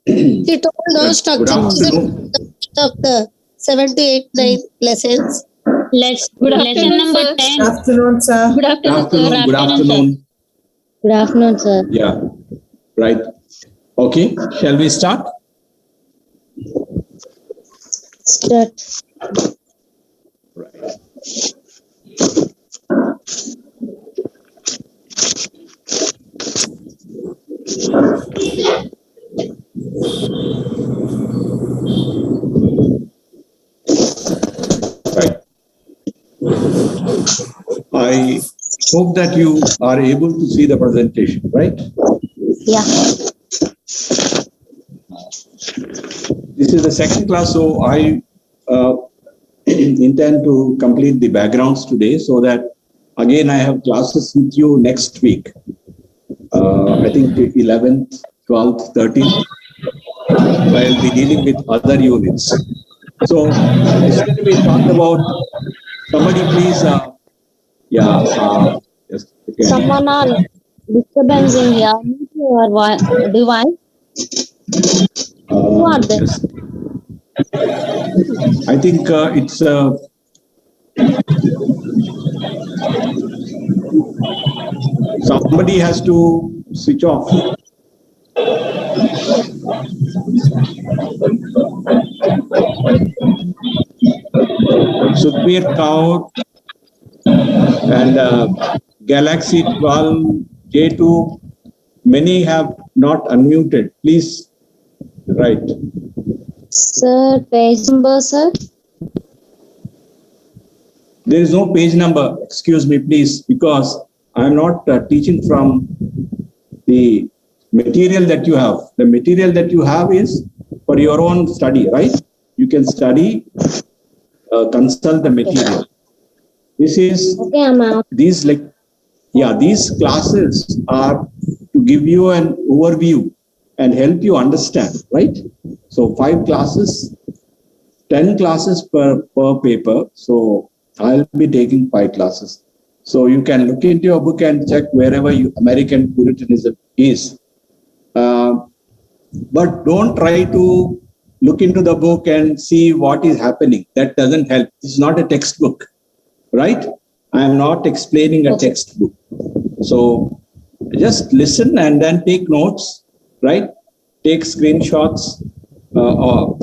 He told no Good structure afternoon. of the 7 to 8, 9 lessons. Lesson number 10. Good afternoon, sir. Good afternoon, sir. Good afternoon. Good afternoon, sir. Yeah, right. Okay, shall we start? Start. Right. Right. I hope that you are able to see the presentation, right? Yeah. This is the second class, so I intend to complete the backgrounds today so that again I have classes with you next week. I think 11th, 12th, 13th. I'll be dealing with other units. So yesterday we talked about, somebody please, yes, okay. Someone are disturbance in here. Your device. Who are they? Yes. I think it's somebody has to switch off. Sukhbir Kaur and Galaxy 12 J2, many have not unmuted. Please write. Sir, page number, sir. There is no page number, excuse me, please, because I am not teaching from the material that you have. The material that you have is for your own study, right? You can study, consult the material. This is, Okay, I'm out. these classes are to give you an overview and help you understand, right? So 5 classes, 10 classes per paper. So I'll be taking 5 classes. So you can look into your book and check wherever American Puritanism is. But don't try to look into the book and see what is happening. That doesn't help. It's not a textbook, right? I am not explaining a textbook. So just listen and then take notes, right? Take screenshots of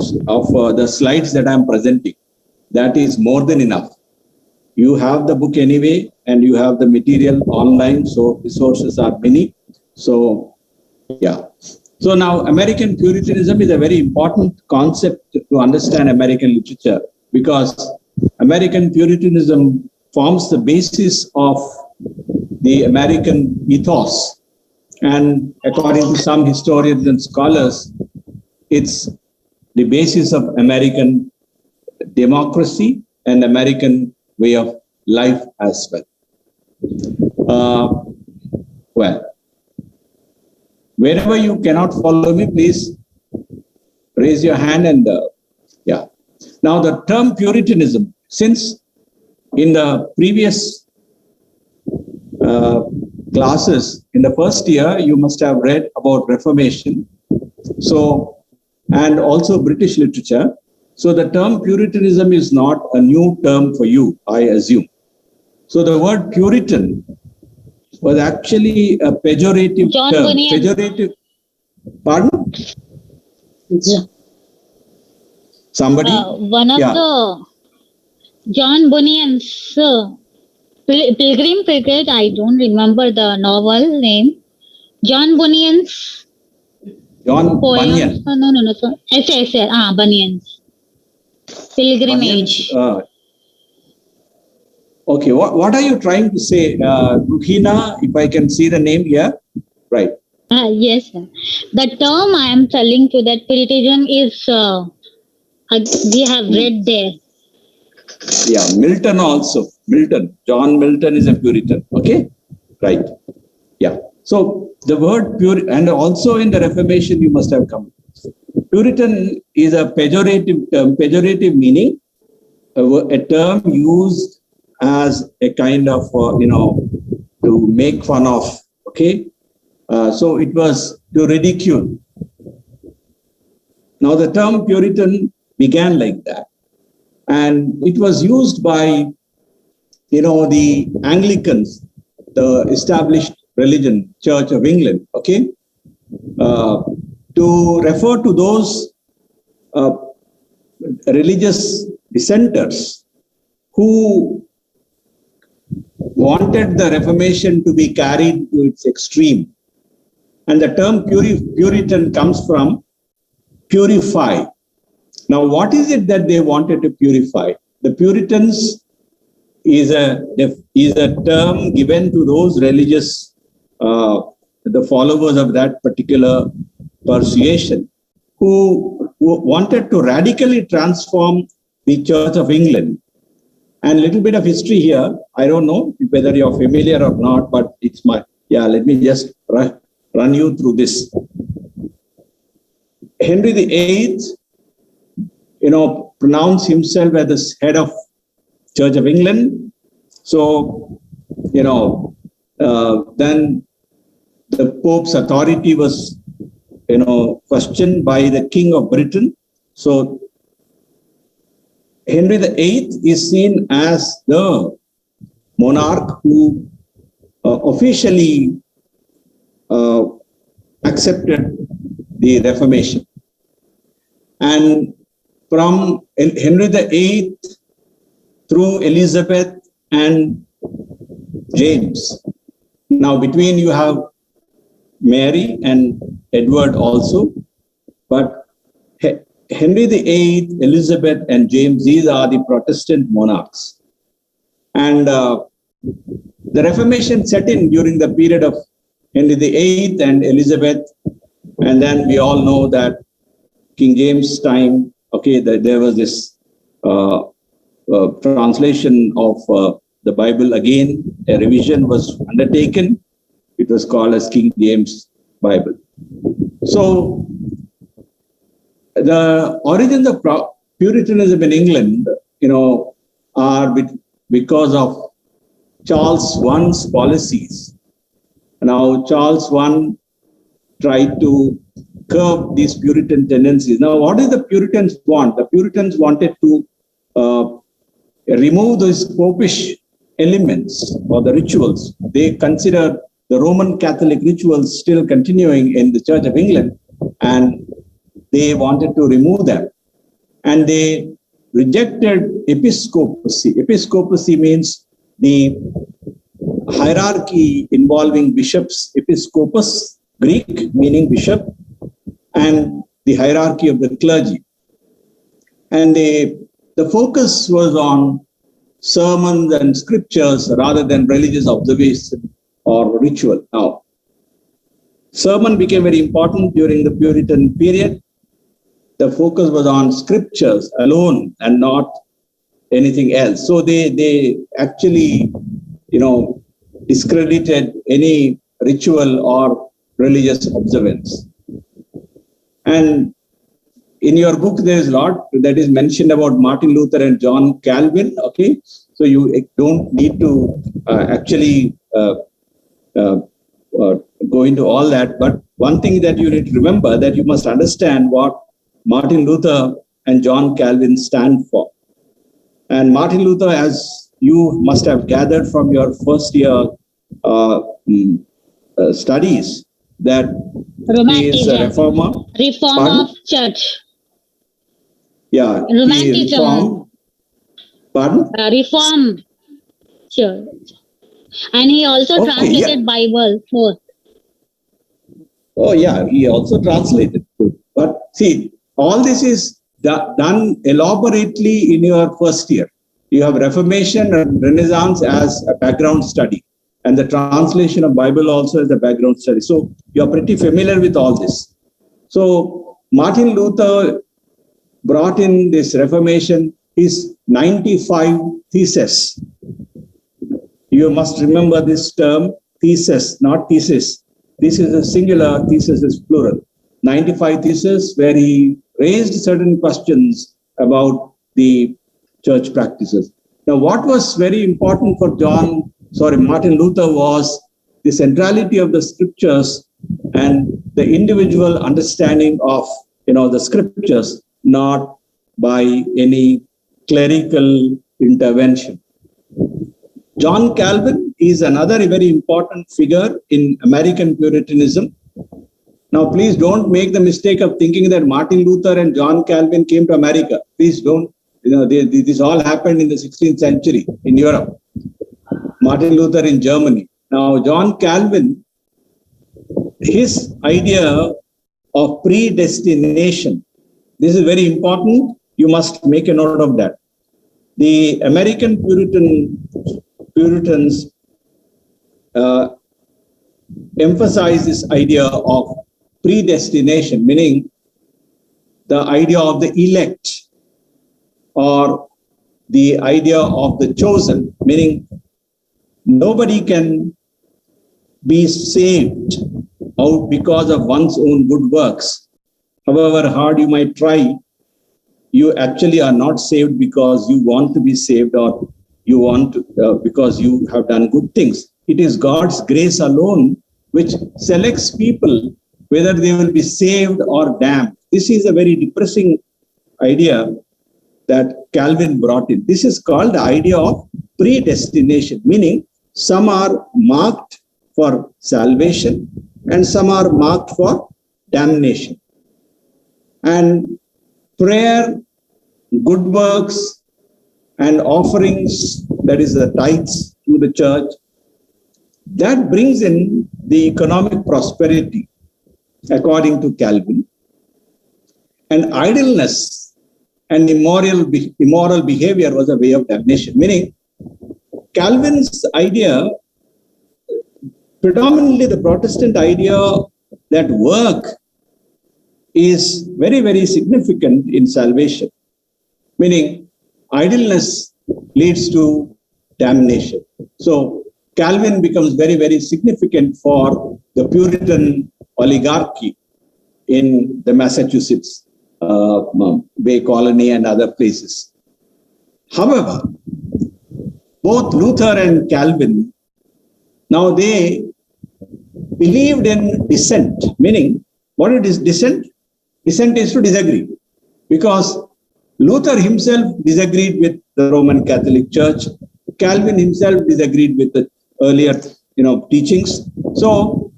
the slides that I'm presenting. That is more than enough. You have the book anyway, and you have the material online, so resources are many. So, yeah. So now American Puritanism is a very important concept to understand American literature, because American Puritanism forms the basis of the American ethos. And according to some historians and scholars, it's the basis of American democracy and American way of life as well. Well, wherever you cannot follow me, please raise your hand and yeah. Now the term Puritanism, since in the previous classes in the first year, you must have read about Reformation. So, and also British literature. So the term Puritanism is not a new term for you, I assume. So the word Puritan was actually a pejorative John term. Bunyan. Pejorative. Pardon? Yeah. Somebody? One of Yeah. the John Bunyan's Pilgrim Progress, I don't remember the novel name. John Bunyan's John poem. Bunyan. No. Essay. Bunyan's Pilgrimage. Bunyan's, okay, what are you trying to say? Ruhina, if I can see the name here. Right. Yes, sir. The term I am telling to that Puritanism is we have read there. Yeah, Milton also. Milton. John Milton is a Puritan. Okay. Right. Yeah. So the word pure, and also in the Reformation you must have come. Puritan is a pejorative term. Pejorative meaning a term used as a kind of to make fun of. Okay. So it was to ridicule. Now, the term Puritan began like that. And it was used by, the Anglicans, the established religion, Church of England, okay, to refer to those religious dissenters who wanted the Reformation to be carried to its extreme. And the term Puritan comes from purify. Now, what is it that they wanted to purify? The Puritans is a term given to those religious, the followers of that particular persuasion, who wanted to radically transform the Church of England. And a little bit of history here. I don't know whether you're familiar or not, but it's let me just run you through this. Henry VIII, pronounced himself as the head of Church of England. So, then the Pope's authority was, questioned by the King of Britain. So, Henry VIII is seen as the monarch who officially accepted the Reformation. And from Henry VIII through Elizabeth and James. Now, between you have Mary and Edward also, but Henry VIII, Elizabeth, and James, these are the Protestant monarchs. And the Reformation set in during the period of Henry VIII and Elizabeth. And then we all know that King James' time, okay, there was this translation of the Bible again. A revision was undertaken. It was called as King James Bible. So, the origins of Puritanism in England, are because of Charles I's policies. Now, Charles I tried to curb these Puritan tendencies. Now, what did the Puritans want? The Puritans wanted to remove those popish elements or the rituals. They considered the Roman Catholic rituals still continuing in the Church of England, and they wanted to remove them. And they rejected episcopacy. Episcopacy means the hierarchy involving bishops, episkopos, Greek meaning bishop, and the hierarchy of the clergy. And the focus was on sermons and scriptures rather than religious observation or ritual. Now, sermon became very important during the Puritan period. The focus was on scriptures alone and not anything else. So they actually, discredited any ritual or religious observance. And in your book, there is a lot that is mentioned about Martin Luther and John Calvin. Okay, so you don't need to actually go into all that. But one thing that you need to remember, that you must understand what Martin Luther and John Calvin stand for. And Martin Luther, as you must have gathered from your first year studies, that he is a reformer. Reform of church. Yeah. Romanticism. Pardon? Reform church. And he also translated Bible. Oh, yeah. He also translated. But see, all this is done elaborately in your first year. You have Reformation and Renaissance as a background study, and the translation of Bible also as a background study. So you're pretty familiar with all this. So Martin Luther brought in this Reformation, his 95 theses. You must remember this term, thesis, not thesis. This is a singular, thesis is plural. 95 theses where he raised certain questions about the church practices. Now, what was very important for Martin Luther was the centrality of the scriptures and the individual understanding of the scriptures, not by any clerical intervention. John Calvin is another very important figure in American Puritanism. Now, please don't make the mistake of thinking that Martin Luther and John Calvin came to America. Please don't. This all happened in the 16th century in Europe. Martin Luther in Germany. Now, John Calvin, his idea of predestination, this is very important. You must make a note of that. The American Puritans emphasize this idea of predestination, meaning the idea of the elect or the idea of the chosen, meaning nobody can be saved out because of one's own good works. However hard you might try, you actually are not saved because you want to be saved or you want to, because you have done good things. It is God's grace alone which selects people whether they will be saved or damned. This is a very depressing idea that Calvin brought in. This is called the idea of predestination, meaning some are marked for salvation and some are marked for damnation. And prayer, good works, and offerings, that is the tithes to the church, that brings in the economic prosperity, according to Calvin. And idleness and immoral behavior was a way of damnation. Meaning, Calvin's idea, predominantly the Protestant idea that work is very, very significant in salvation. Meaning, idleness leads to damnation. So, Calvin becomes very, very significant for the Puritan oligarchy in the Massachusetts Bay Colony and other places. However, both Luther and Calvin, now they believed in dissent, meaning what it is dissent? Dissent is to disagree, because Luther himself disagreed with the Roman Catholic Church. Calvin himself disagreed with the earlier, teachings. So,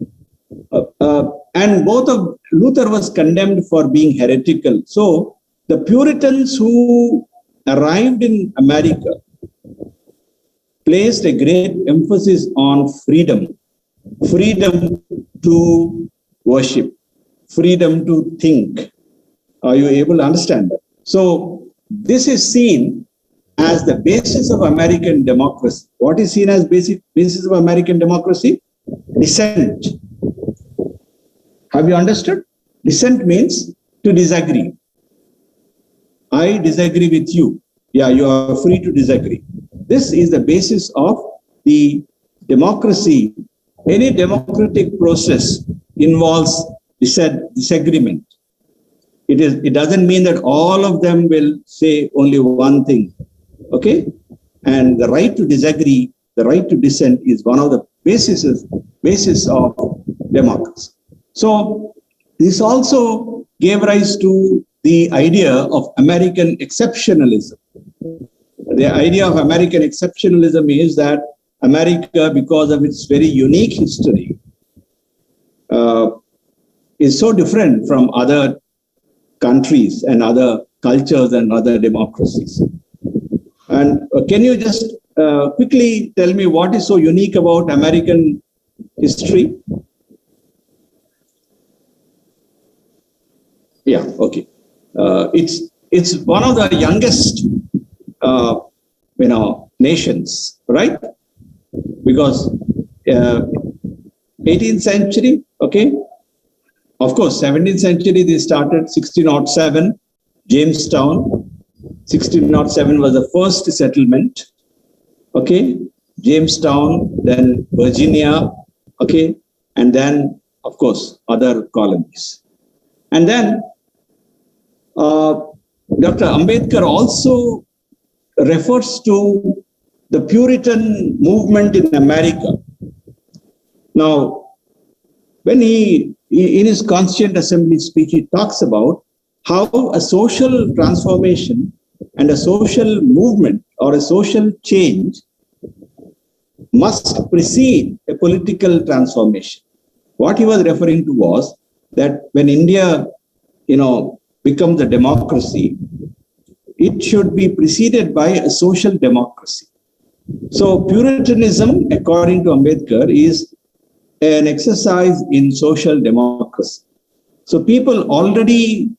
and both of Luther was condemned for being heretical. So, the Puritans who arrived in America placed a great emphasis on freedom to worship, freedom to think. Are you able to understand that? So, this is seen as the basis of American democracy. What is seen as basis of American democracy? Dissent. Have you understood? Dissent means to disagree. I disagree with you. Yeah, you are free to disagree. This is the basis of the democracy. Any democratic process involves disagreement. It doesn't mean that all of them will say only one thing. Okay? And the right to disagree, the right to dissent is one of the basis of democracy. So this also gave rise to the idea of American exceptionalism. The idea of American exceptionalism is that America, because of its very unique history, is so different from other countries and other cultures and other democracies. And can you just quickly tell me what is so unique about American history? Yeah, okay. It's one of the youngest, nations, right? Because 18th century, okay. Of course, 17th century they started 1607, Jamestown. 1607 was the first settlement, okay. Jamestown, then Virginia, okay, and then of course other colonies. And then Dr. Ambedkar also refers to the Puritan movement in America. Now, when he in his Constituent Assembly speech, he talks about how a social transformation and a social movement or a social change must precede a political transformation. What he was referring to was that when India, becomes a democracy, it should be preceded by a social democracy. So Puritanism, according to Ambedkar, is an exercise in social democracy. So people already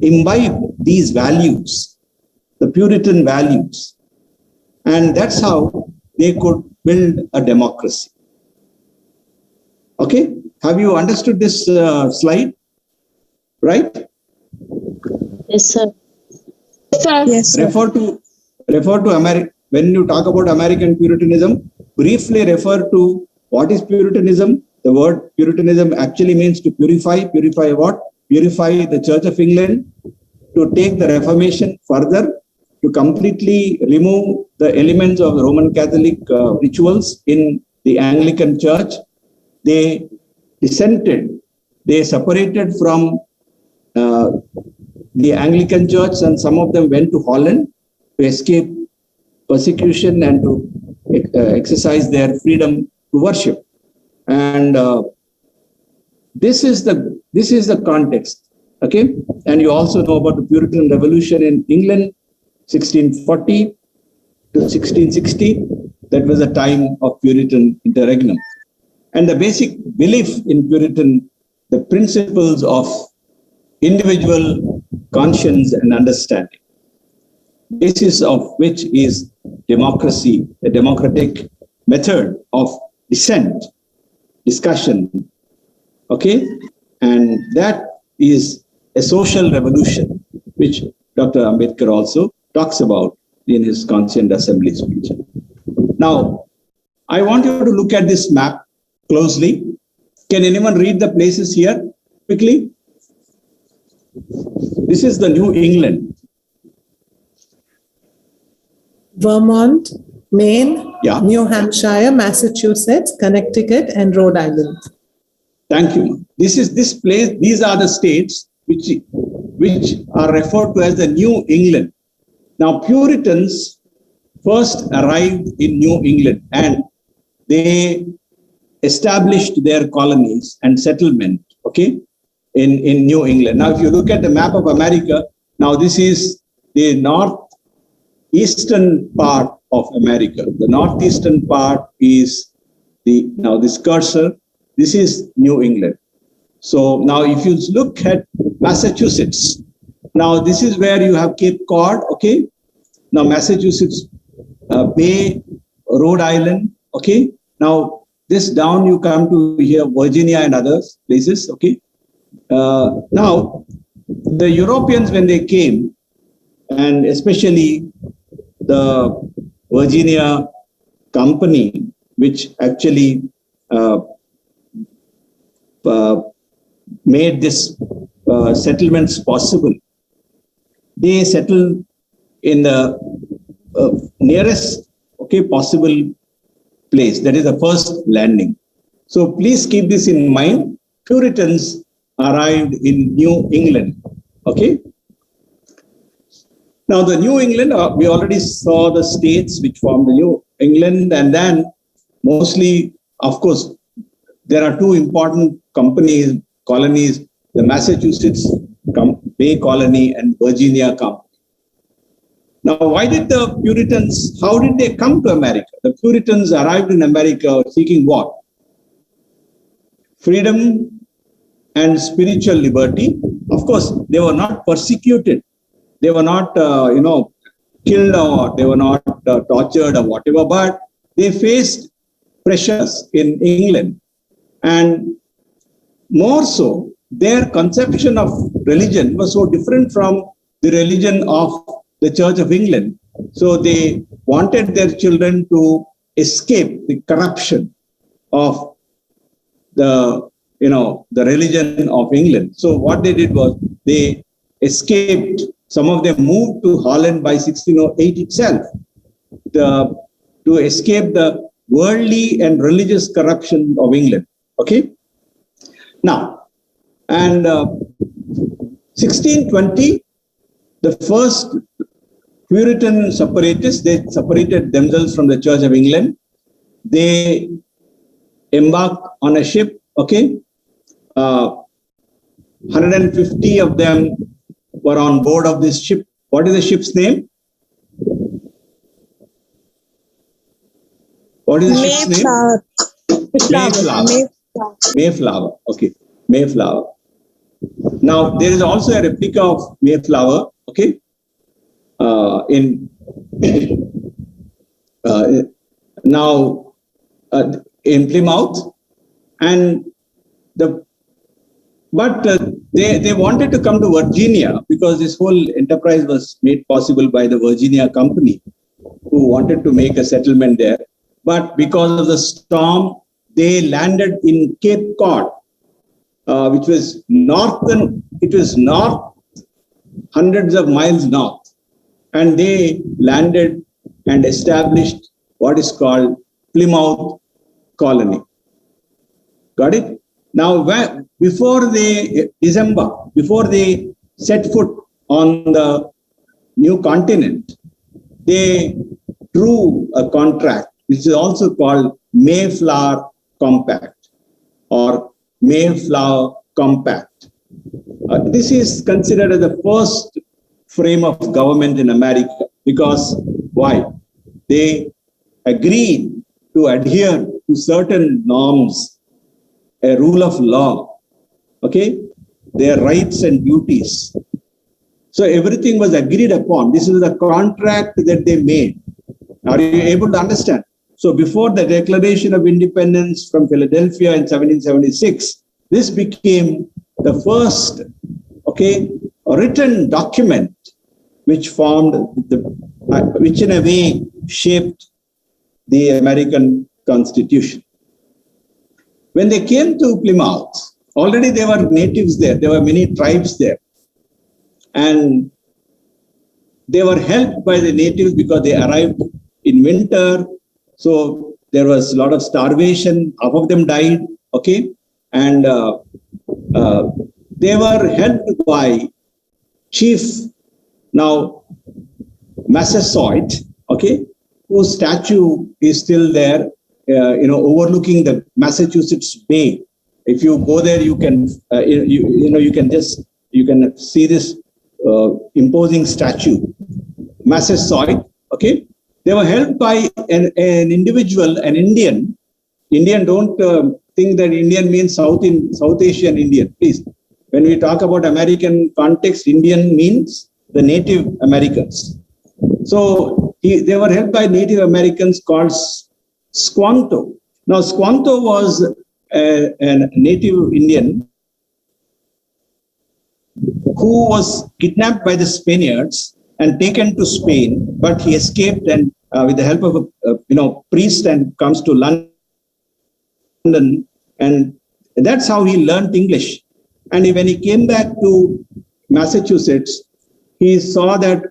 imbibe these values, the Puritan values, and that's how they could build a democracy. Okay, have you understood this slide? Right? Yes, sir. Yes, sir. Refer to America. When you talk about American Puritanism, briefly refer to what is Puritanism. The word Puritanism actually means to purify. Purify what? Purify the Church of England, to take the Reformation further, to completely remove the elements of the Roman Catholic rituals in the Anglican Church. They dissented. They separated from the Anglican Church, and some of them went to Holland to escape persecution and to exercise their freedom to worship. And this is the context. Okay, and you also know about the Puritan Revolution in England, 1640 to 1660. That was a time of Puritan interregnum. And the basic belief in Puritan, the principles of individual conscience and understanding, basis of which is democracy, a democratic method of dissent, discussion. Okay, and that is a social revolution, which Dr. Ambedkar also talks about in his Conscient Assembly speech. Now, I want you to look at this map closely. Can anyone read the places here quickly? This is the New England. Vermont, Maine, Yeah. New Hampshire, Massachusetts, Connecticut, and Rhode Island. Thank you. This place, these are the states which are referred to as the New England. Now, Puritans first arrived in New England and they established their colonies and settlement, okay, in New England. Now, if you look at the map of America, now this is the northeastern part of America. The northeastern part is this cursor. This is New England. So now if you look at Massachusetts, now this is where you have Cape Cod, okay? Now Massachusetts Bay, Rhode Island, okay? Now this down you come to here, Virginia and other places, okay? Now the Europeans, when they came, and especially the Virginia Company, which actually made this settlements possible. They settled in the nearest possible place. That is the first landing. So please keep this in mind. Puritans arrived in New England. Okay. Now the New England, we already saw the states which form the New England, and then mostly, of course, there are two important colonies, the Massachusetts Bay Colony and Virginia Company. Now, why did the Puritans, how did they come to America? The Puritans arrived in America seeking what? Freedom and spiritual liberty. Of course, they were not persecuted. They were not, killed, or they were not tortured or whatever, but they faced pressures in England. And more so, their conception of religion was so different from the religion of the Church of England. So they wanted their children to escape the corruption of the religion of England. So what they did was they escaped. Some of them moved to Holland by 1608 itself to escape the worldly and religious corruption of England. Okay. Now, and 1620, the first Puritan separatists, they separated themselves from the Church of England. They embarked on a ship, okay? 150 of them were on board of this ship. What is the ship's name? What is the ship's name? Mayflower. Mayflower. Okay. Mayflower. Now, there is also a replica of Mayflower, okay? In Plymouth, and they wanted to come to Virginia because this whole enterprise was made possible by the Virginia Company, who wanted to make a settlement there. But because of the storm, they landed in Cape Cod, which was north, hundreds of miles north. And they landed and established what is called Plymouth Colony. Got it? Now, before they set foot on the new continent, they drew a contract, which is also called Mayflower Compact or Mayflower Compact. This is considered as the first frame of government in America because why? They agreed to adhere to certain norms, a rule of law, okay, their rights and duties. So everything was agreed upon. This is the contract that they made. Are you able to understand? So before the Declaration of Independence from Philadelphia in 1776, this became the first, okay, written document which which in a way shaped the American Constitution. When they came to Plymouth, already there were natives there. There were many tribes there. And they were helped by the natives because they arrived in winter. So there was a lot of starvation. Half of them died, okay? And they were helped by Chief, now Massasoit, okay, whose statue is still there, overlooking the Massachusetts Bay. If you go there, you can, you can see this imposing statue, Massasoit, okay. They were helped by an individual, an Indian. Indian, don't think that Indian means South Asian Indian, please. When we talk about American context, Indian means the Native Americans. So they were helped by Native Americans called Squanto. Now, Squanto was a Native Indian who was kidnapped by the Spaniards and taken to Spain, but he escaped and with the help of a priest and comes to London, and that's how he learned English. And when he came back to Massachusetts, he saw that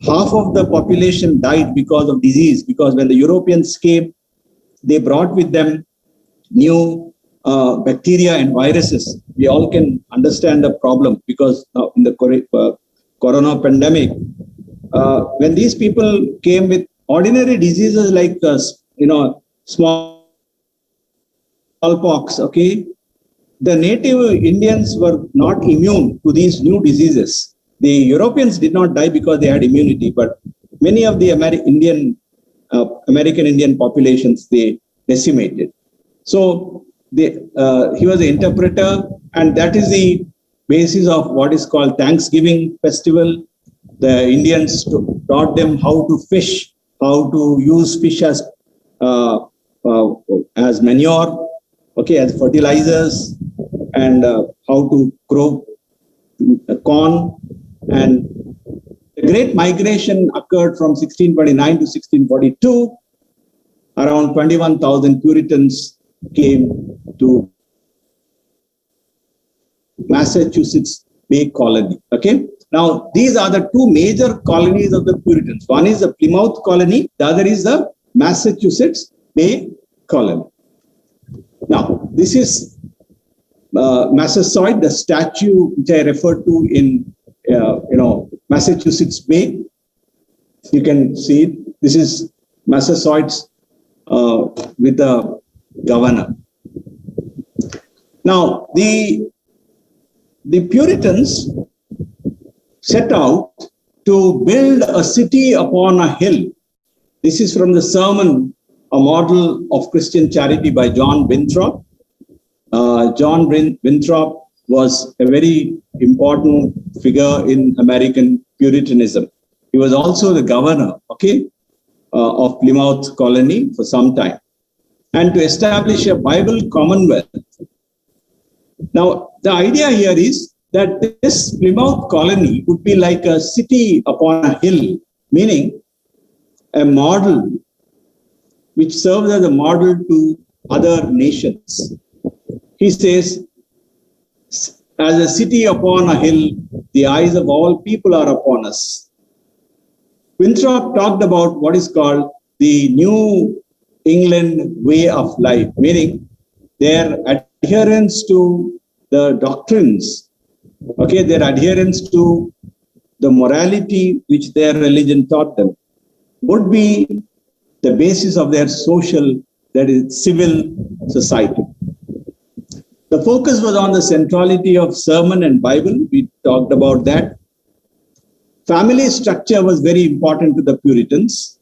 half of the population died because of disease, because when the Europeans came, they brought with them new bacteria and viruses. We all can understand the problem because in the corona pandemic, when these people came with ordinary diseases like, smallpox, okay, the native Indians were not immune to these new diseases. The Europeans did not die because they had immunity, but many of the American Indian populations, they decimated. So he was an interpreter, and that is the basis of what is called Thanksgiving festival. The Indians taught them how to fish, how to use fish as manure, okay, as fertilizers, and how to grow corn. And the Great Migration occurred from 1629 to 1642. Around 21,000 Puritans came to Massachusetts Bay Colony. Okay. Now, these are the two major colonies of the Puritans. One is the Plymouth Colony. The other is the Massachusetts Bay Colony. Now, this is Massasoit, the statue which I referred to in Massachusetts Bay. You can see it. This is Massachusetts with the governor. Now, the Puritans set out to build a city upon a hill. This is from the sermon, A Model of Christian Charity by John Winthrop. John Winthrop was a very important figure in American Puritanism. He was also the governor, of Plymouth colony for some time, and to establish a Bible commonwealth. Now, the idea here is that this Plymouth colony would be like a city upon a hill, meaning a model which serves as a model to other nations. He says, as a city upon a hill, the eyes of all people are upon us. Winthrop talked about what is called the New England way of life, meaning their adherence to the doctrines, their adherence to the morality which their religion taught them, would be the basis of their social, that is, civil society. The focus was on the centrality of sermon and Bible. We talked about that. Family structure was very important to the Puritans.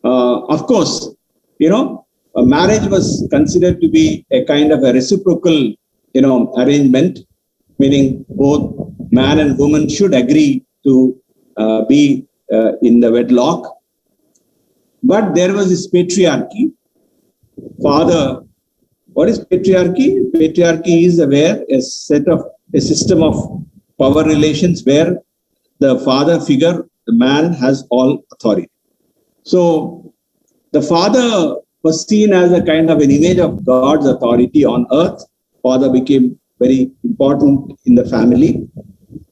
Of course, a marriage was considered to be a kind of a reciprocal, arrangement, meaning both man and woman should agree to be in the wedlock. But there was this patriarchy. Father, what is patriarchy? Patriarchy is a system of power relations where the father figure, the man, has all authority. So the father was seen as a kind of an image of God's authority on earth. Father became very important in the family,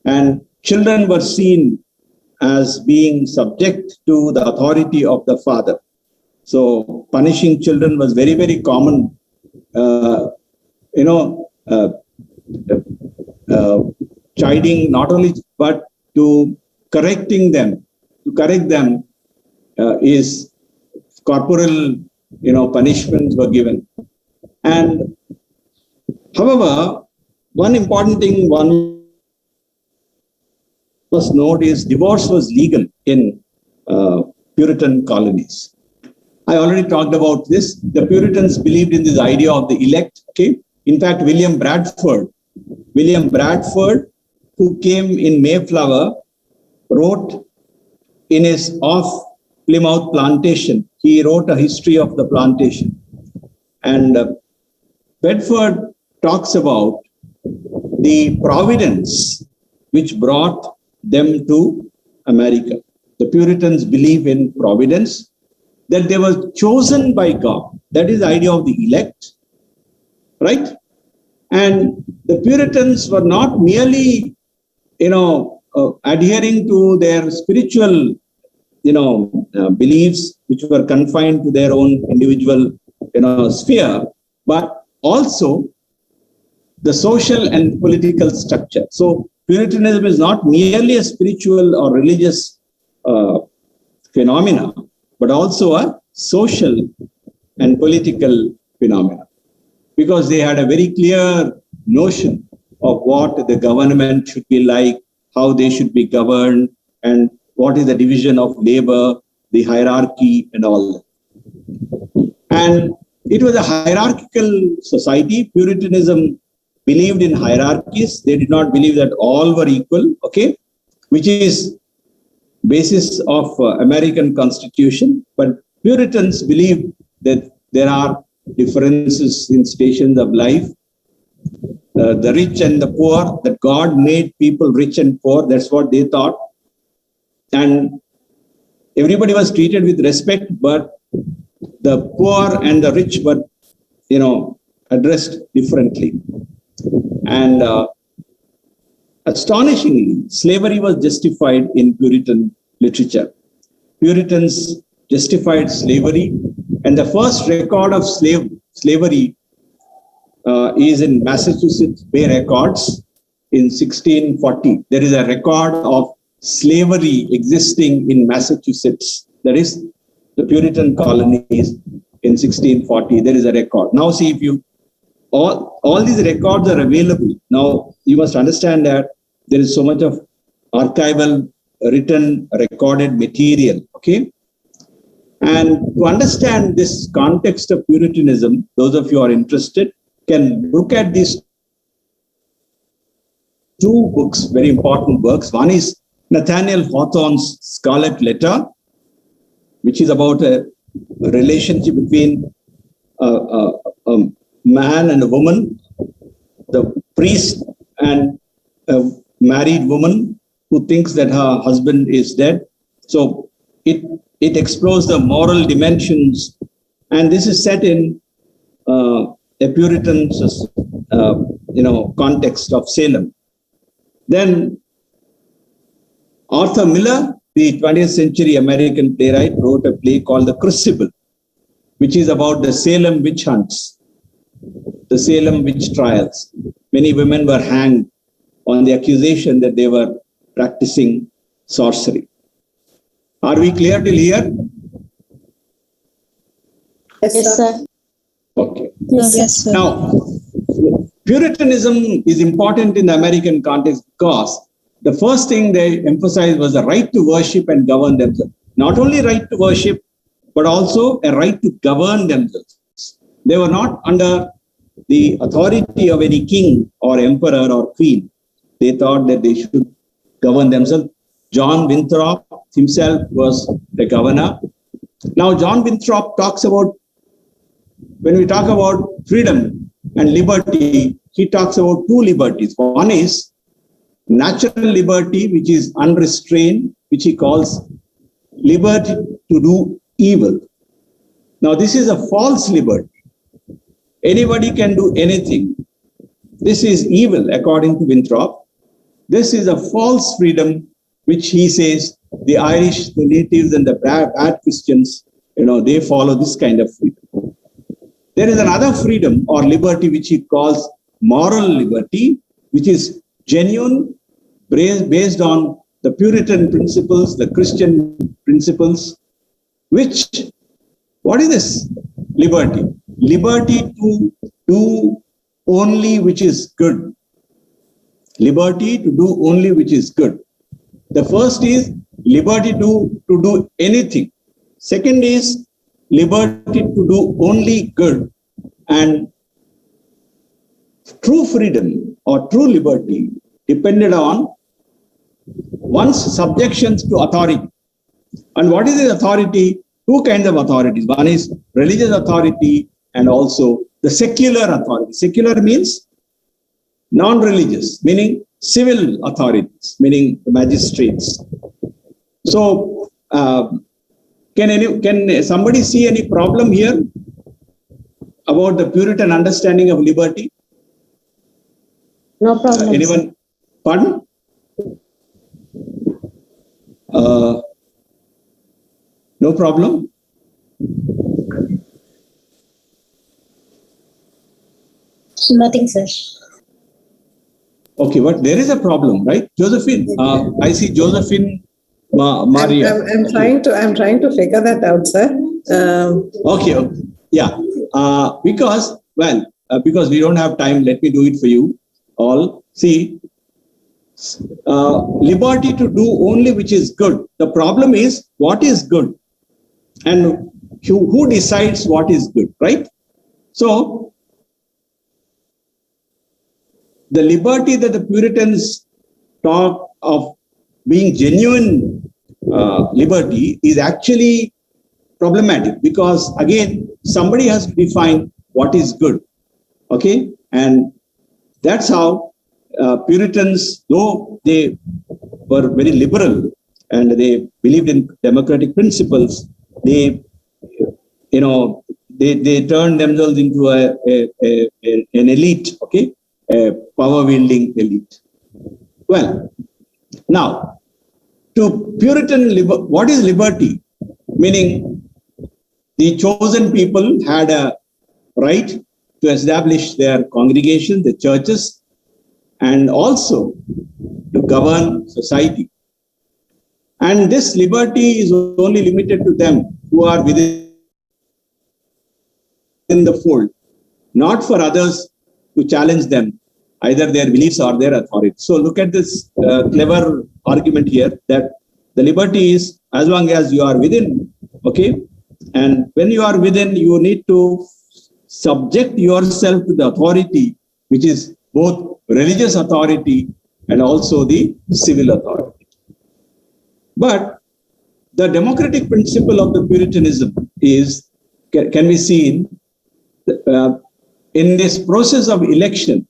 and children were seen as being subject to the authority of the father. So punishing children was very, very common. Chiding not only, but to correcting them. To correct them is corporal, punishments were given. And however, one important thing one must note is divorce was legal in Puritan colonies. I already talked about this. The Puritans believed in this idea of the elect. In fact, William Bradford, who came in Mayflower, wrote in his Off Plymouth Plantation. He wrote a history of the plantation. And Bedford talks about the providence which brought them to America. The Puritans believe in providence, that they were chosen by God. That is the idea of the elect, right? And the Puritans were not merely, adhering to their spiritual, beliefs, which were confined to their own individual, sphere, but also the social and political structure. So Puritanism is not merely a spiritual or religious phenomena, but also a social and political phenomena, because they had a very clear notion of what the government should be like, how they should be governed, and what is the division of labor, the hierarchy, and all that. And it was a hierarchical society. Puritanism believed in hierarchies. They did not believe that all were equal, which is basis of American Constitution. But Puritans believe that there are differences in stations of life. The rich and the poor, that God made people rich and poor. That's what they thought. And everybody was treated with respect, but the poor and the rich were, addressed differently. And astonishingly, slavery was justified in Puritan literature. Puritans justified slavery, and the first record of slavery is in Massachusetts Bay Records, in 1640, there is a record of slavery existing in Massachusetts. That is the Puritan colonies in 1640. There is a record. Now see, if you all these records are available. Now you must understand that there is so much of archival, written, recorded material. Okay. And to understand this context of Puritanism, those of you who are interested can look at these two books, very important works. One is Nathaniel Hawthorne's Scarlet Letter, which is about a relationship between a man and a woman, the priest and a married woman who thinks that her husband is dead. So it explores the moral dimensions, and this is set in a Puritan, context of Salem. Then Arthur Miller, the 20th century American playwright, wrote a play called The Crucible, which is about the Salem witch hunts, the Salem witch trials. Many women were hanged on the accusation that they were practicing sorcery. Are we clear till here? Yes, sir. Okay. Yes, sir. Now, Puritanism is important in the American context because the first thing they emphasized was the right to worship and govern themselves. Not only right to worship, but also a right to govern themselves. They were not under the authority of any king or emperor or queen. They thought that they should govern themselves. John Winthrop himself was the governor. Now, John Winthrop talks about, when we talk about freedom and liberty, he talks about two liberties. One is natural liberty, which is unrestrained, which he calls liberty to do evil. Now, this is a false liberty. Anybody can do anything. This is evil, according to Winthrop. This is a false freedom, which he says the Irish, the natives, and the bad Christians, they follow this kind of freedom. There is another freedom or liberty, which he calls moral liberty, which is genuine, based on the Puritan principles, the Christian principles, what is this liberty? Liberty to do only which is good. Liberty to do only which is good. The first is liberty to do anything. Second is liberty to do only good. And true freedom or true liberty depended on one's subjections to authority. And what is the authority? Two kinds of authorities. One is religious authority and also the secular authority. Secular means non-religious, meaning civil authorities, meaning the magistrates. So, can somebody see any problem here about the Puritan understanding of liberty? No problem. Anyone? Pardon? No problem? Nothing, sir. Okay, but there is a problem, right? Josephine, I see Josephine Maria. I'm trying to figure that out, sir. Okay. Yeah. Because we don't have time, let me do it for you all. See, liberty to do only which is good. The problem is, what is good? And who decides what is good, right? So, the liberty that the Puritans talk of being genuine liberty is actually problematic because, again, somebody has to define what is good. Okay? And that's how Puritans, though they were very liberal and they believed in democratic principles, they turned themselves into an elite, okay? A power-wielding elite. Well, now, to Puritan, what is liberty? Meaning, the chosen people had a right to establish their congregations, the churches, and also to govern society. And this liberty is only limited to them who are within the fold, not for others to challenge them, either their beliefs or their authority. So look at this clever argument here that the liberty is as long as you are within, okay? And when you are within, you need to subject yourself to the authority, which is both religious authority and also the civil authority. But the democratic principle of the Puritanism can be seen in this process of election.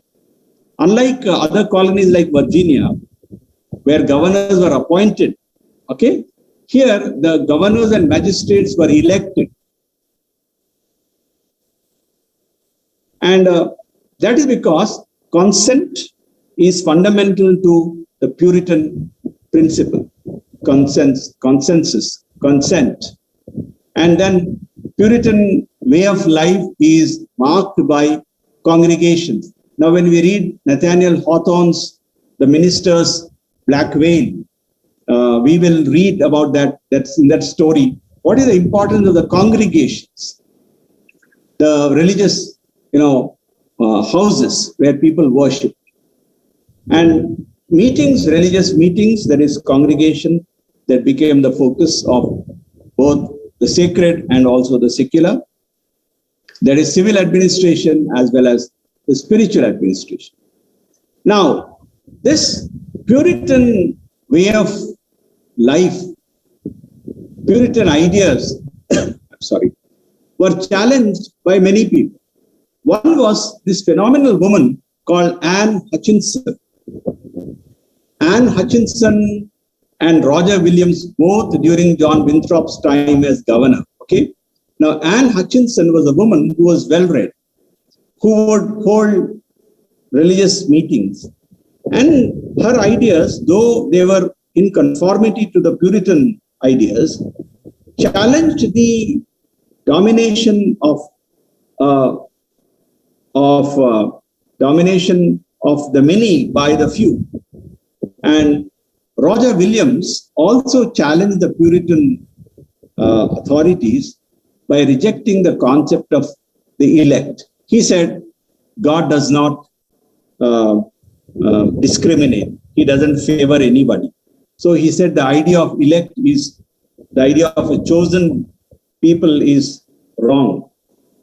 Unlike other colonies like Virginia, where governors were appointed, okay, here the governors and magistrates were elected. And that is because consent is fundamental to the Puritan principle. Consensus, consent. And then Puritan way of life is marked by congregations. Now, when we read Nathaniel Hawthorne's The Minister's Black Veil, we will read about that. That's in that story. What is the importance of the congregations, the religious, houses where people worship, and meetings, religious meetings, that is congregation, that became the focus of both the sacred and also the secular. There is civil administration as well as the spiritual administration. Now, this Puritan way of life, Puritan ideas, were challenged by many people. One was this phenomenal woman called Anne Hutchinson. Anne Hutchinson and Roger Williams, both during John Winthrop's time as governor. Okay. Now, Anne Hutchinson was a woman who was well-read, who would hold religious meetings. And her ideas, though they were in conformity to the Puritan ideas, challenged the domination of the many by the few. And Roger Williams also challenged the Puritan authorities by rejecting the concept of the elect. He said, God does not discriminate. He doesn't favor anybody. So he said the idea of elect is, the idea of a chosen people is wrong.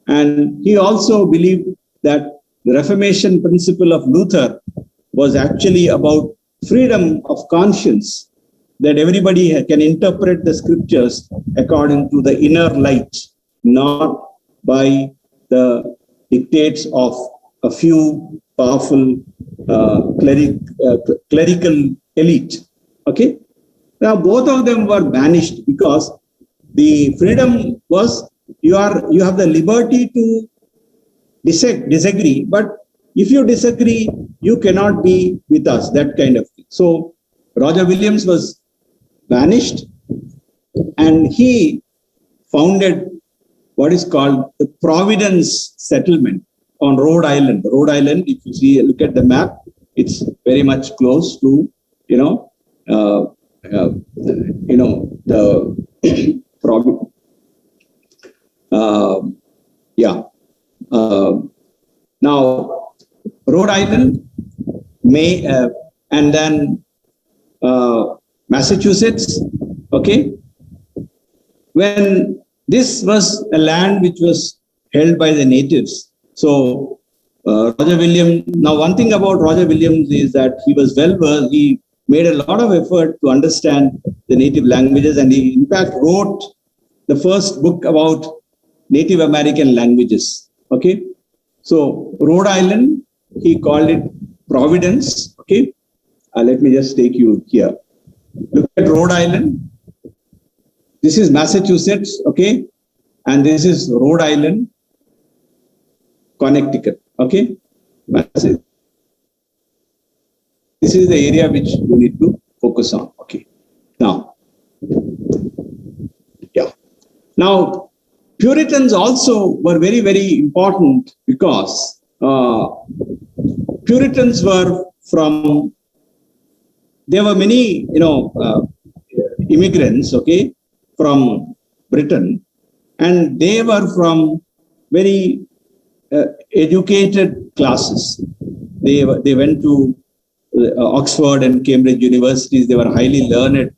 And he also believed that the Reformation principle of Luther was actually about freedom of conscience, that everybody can interpret the scriptures according to the inner light, not by the dictates of a few powerful clerical elite. Okay. Now both of them were banished because the freedom was you have the liberty to disagree, but if you disagree, you cannot be with us, that kind of thing. So Roger Williams was banished and he founded what is called the Providence Settlement on Rhode Island. Rhode Island, if you look at the map, it's very much close to, now Rhode Island, and then Massachusetts. Okay, when this was a land which was held by the natives. So Roger Williams. Now, one thing about Roger Williams is that he was well-versed. He made a lot of effort to understand the native languages, and he, in fact, wrote the first book about Native American languages. Okay, so Rhode Island, he called it Providence. Okay, let me just take you here. Look at Rhode Island. This is Massachusetts. Okay, and this is Rhode Island, Connecticut. Okay, this is the area which you need to focus on. Okay, now, yeah. Now, Puritans also were very, very important because Puritans were from, there were many, immigrants, okay, from Britain, and they were from very educated classes. They went to Oxford and Cambridge universities. They were highly learned.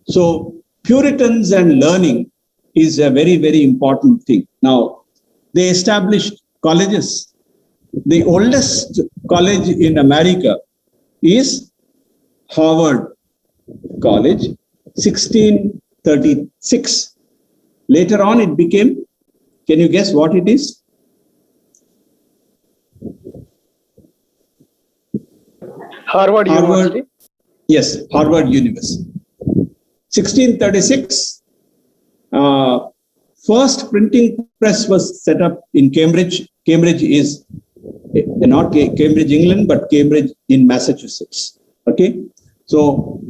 So Puritans and learning is a very, very important thing. Now, they established colleges. The oldest college in America is Harvard College, 1636. Later on, it became, can you guess what it is? Harvard University. Yes, Harvard University. 1636, first printing press was set up in Cambridge. Cambridge is not Cambridge, England, but Cambridge in Massachusetts. Okay, so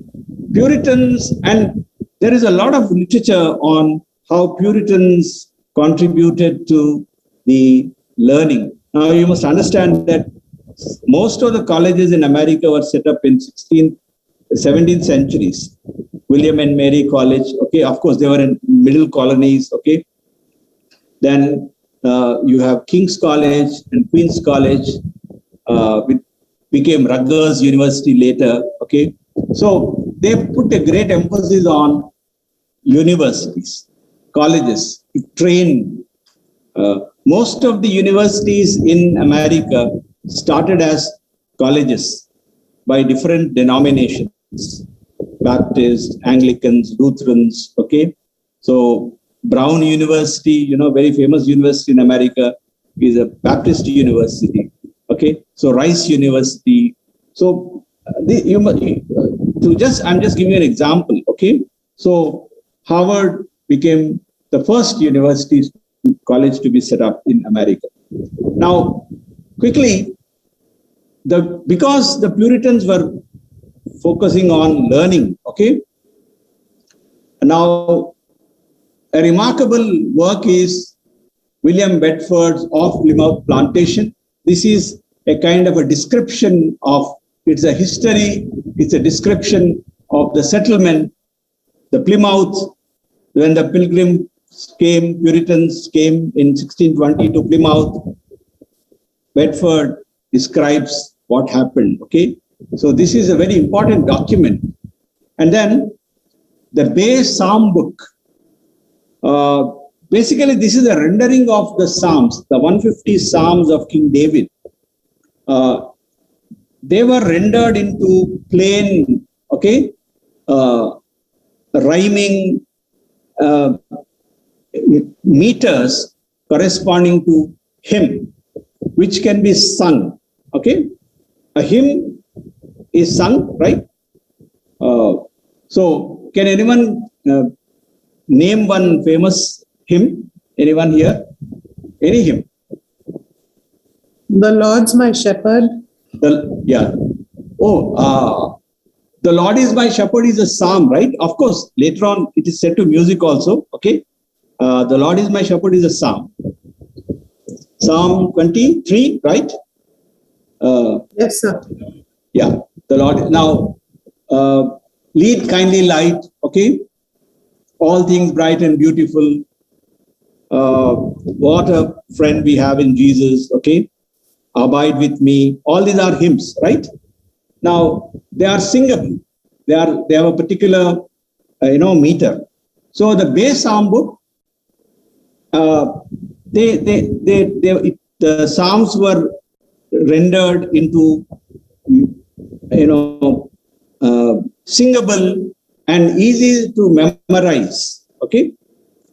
Puritans, and there is a lot of literature on how Puritans contributed to the learning. Now you must understand that most of the colleges in America were set up in 17th centuries. William and Mary College, okay, of course they were in middle colonies, okay. Then you have King's College and Queen's College, which became Rutgers University later, okay. So they put a great emphasis on universities, colleges, to train. Most of the universities in America started as colleges by different denominations, Baptists, Anglicans, Lutherans, okay. So Brown University, very famous university in America, is a Baptist university, okay. So Rice University. So I'm just giving you an example, okay. So Harvard became the first university college to be set up in America. Now, quickly, because the Puritans were focusing on learning, okay. Now, a remarkable work is William Bedford's Of Plymouth Plantation. This is a kind of a description of, it's a history, it's a description of the settlement, the Plymouth, when the Pilgrims came, Puritans came in 1620 to Plymouth. Bedford describes what happened, okay. So this is a very important document. And then the Bay Psalm book. Basically, this is a rendering of the Psalms, the 150 Psalms of King David. They were rendered into plain, okay, rhyming meters corresponding to hymn, which can be sung, okay. A hymn is sung, right? So, can anyone name one famous hymn? Anyone here? Any hymn? The Lord's my shepherd. The Lord is my shepherd is a psalm, right? Of course, later on it is set to music also, okay? The Lord is my shepherd is a psalm. Psalm 23, right? Yes, sir. Yeah, the Lord. Now, lead kindly light, okay? All things bright and beautiful. What a friend we have in Jesus, okay? Abide with me. All these are hymns, right? Now, they are singable. They have a particular, meter. So the Bay Psalm book, the Psalms were rendered into, singable and easy to memorize, okay?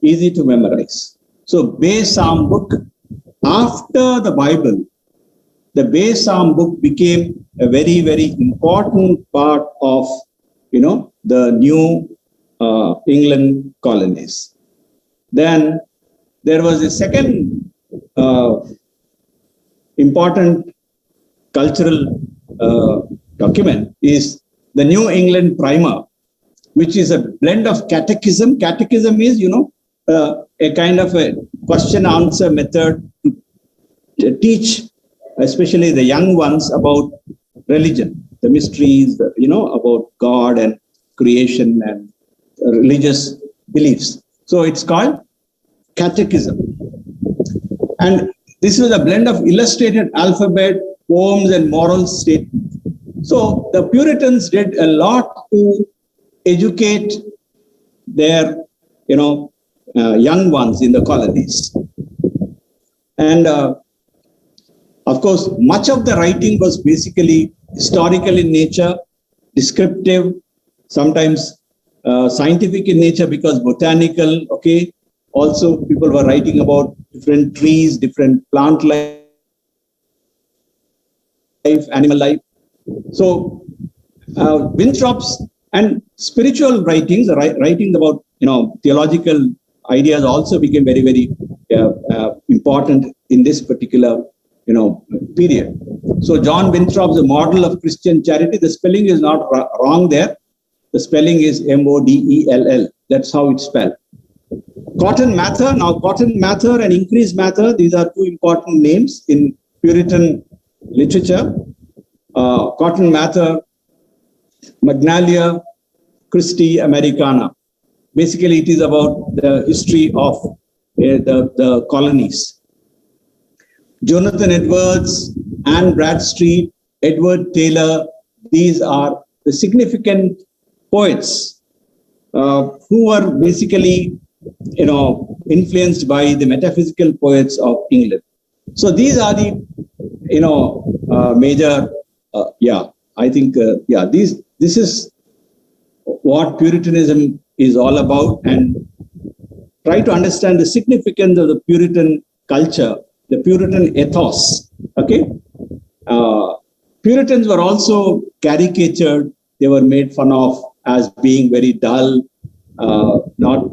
Easy to memorize. So Bay Psalm book, after the Bible, the Bay Psalm book became a very, very important part of, the New England colonies. Then there was a second important cultural document is the New England Primer, which is a blend of catechism. Catechism is, a kind of a question-answer method to teach, especially the young ones, about religion, the mysteries, about God and creation and religious beliefs. So it's called catechism. And this is a blend of illustrated alphabet, poems, and moral statements. So the Puritans did a lot to educate their, young ones in the colonies. And of course, much of the writing was basically historical in nature, descriptive, sometimes scientific in nature because botanical, okay. Also, people were writing about different trees, different plant life, animal life. So Winthrop's and spiritual writings, writings about, theological ideas also became very, very important in this particular, period. So John Winthrop, the model of Christian charity, the spelling is not wrong there. The spelling is Modell. That's how it's spelled. Cotton Mather. Now, Cotton Mather and Increase Mather, these are two important names in Puritan literature. Cotton Mather, Magnalia Christi Americana. Basically, it is about the history of the colonies. Jonathan Edwards, Anne Bradstreet, Edward Taylor, these are the significant poets who were basically, influenced by the metaphysical poets of England. So these are the, major, I think, this is what Puritanism is all about, and try to understand the significance of the Puritan culture, the Puritan ethos, okay? Puritans were also caricatured. They were made fun of as being very dull, not,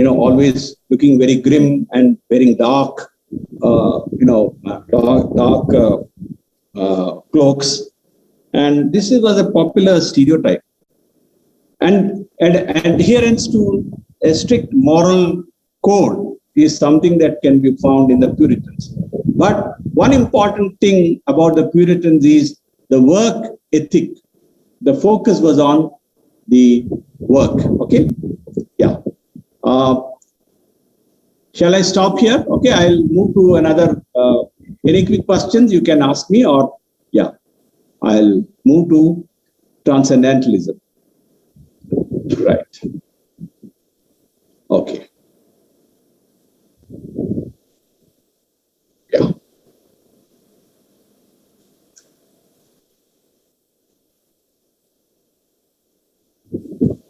always looking very grim and wearing dark, dark cloaks. And this was a popular stereotype. And adherence to a strict moral code is something that can be found in the Puritans. But one important thing about the Puritans is the work ethic. The focus was on the work, okay? Yeah. Shall I stop here? Okay, I'll move to another, any quick questions you can ask me, or yeah, I'll move to transcendentalism. Right. Okay. Yeah.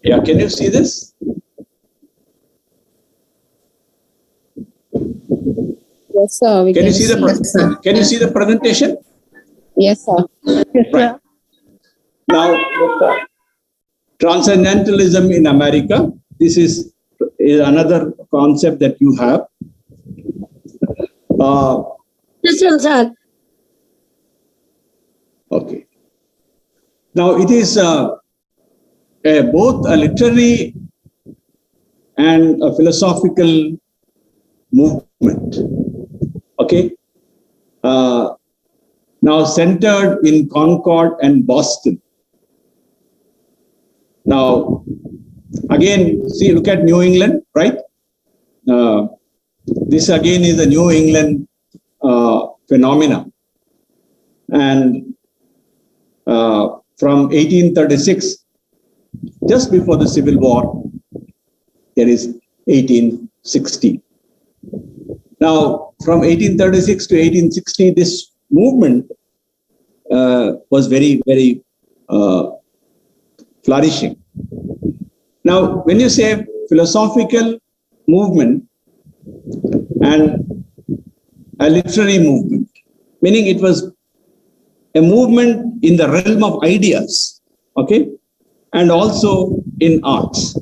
Yeah, can you see this? Yes, sir. Can you see the presentation? Yes, sir. Right. Now, transcendentalism in America. This is another concept that you have. Yes, sir. Okay. Now, it is both a literary and a philosophical movement. Okay. Now, centered in Concord and Boston. Now, again, see, look at New England, right? This again is a New England phenomena. And from 1836, just before the Civil War, there is 1860. Now, from 1836 to 1860, this movement was very, very flourishing. Now, when you say philosophical movement and a literary movement, meaning it was a movement in the realm of ideas, okay, and also in arts.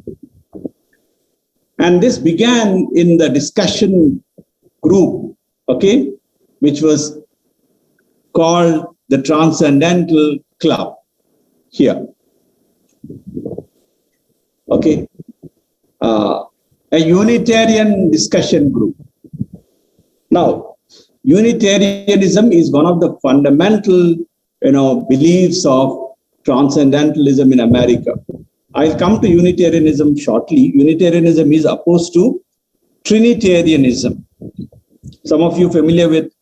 And this began in the discussion group, okay, which was called the Transcendental Club here. Okay, a Unitarian discussion group. Now, Unitarianism is one of the fundamental, beliefs of transcendentalism in America. I'll come to Unitarianism shortly. Unitarianism is opposed to Trinitarianism. Some of you familiar with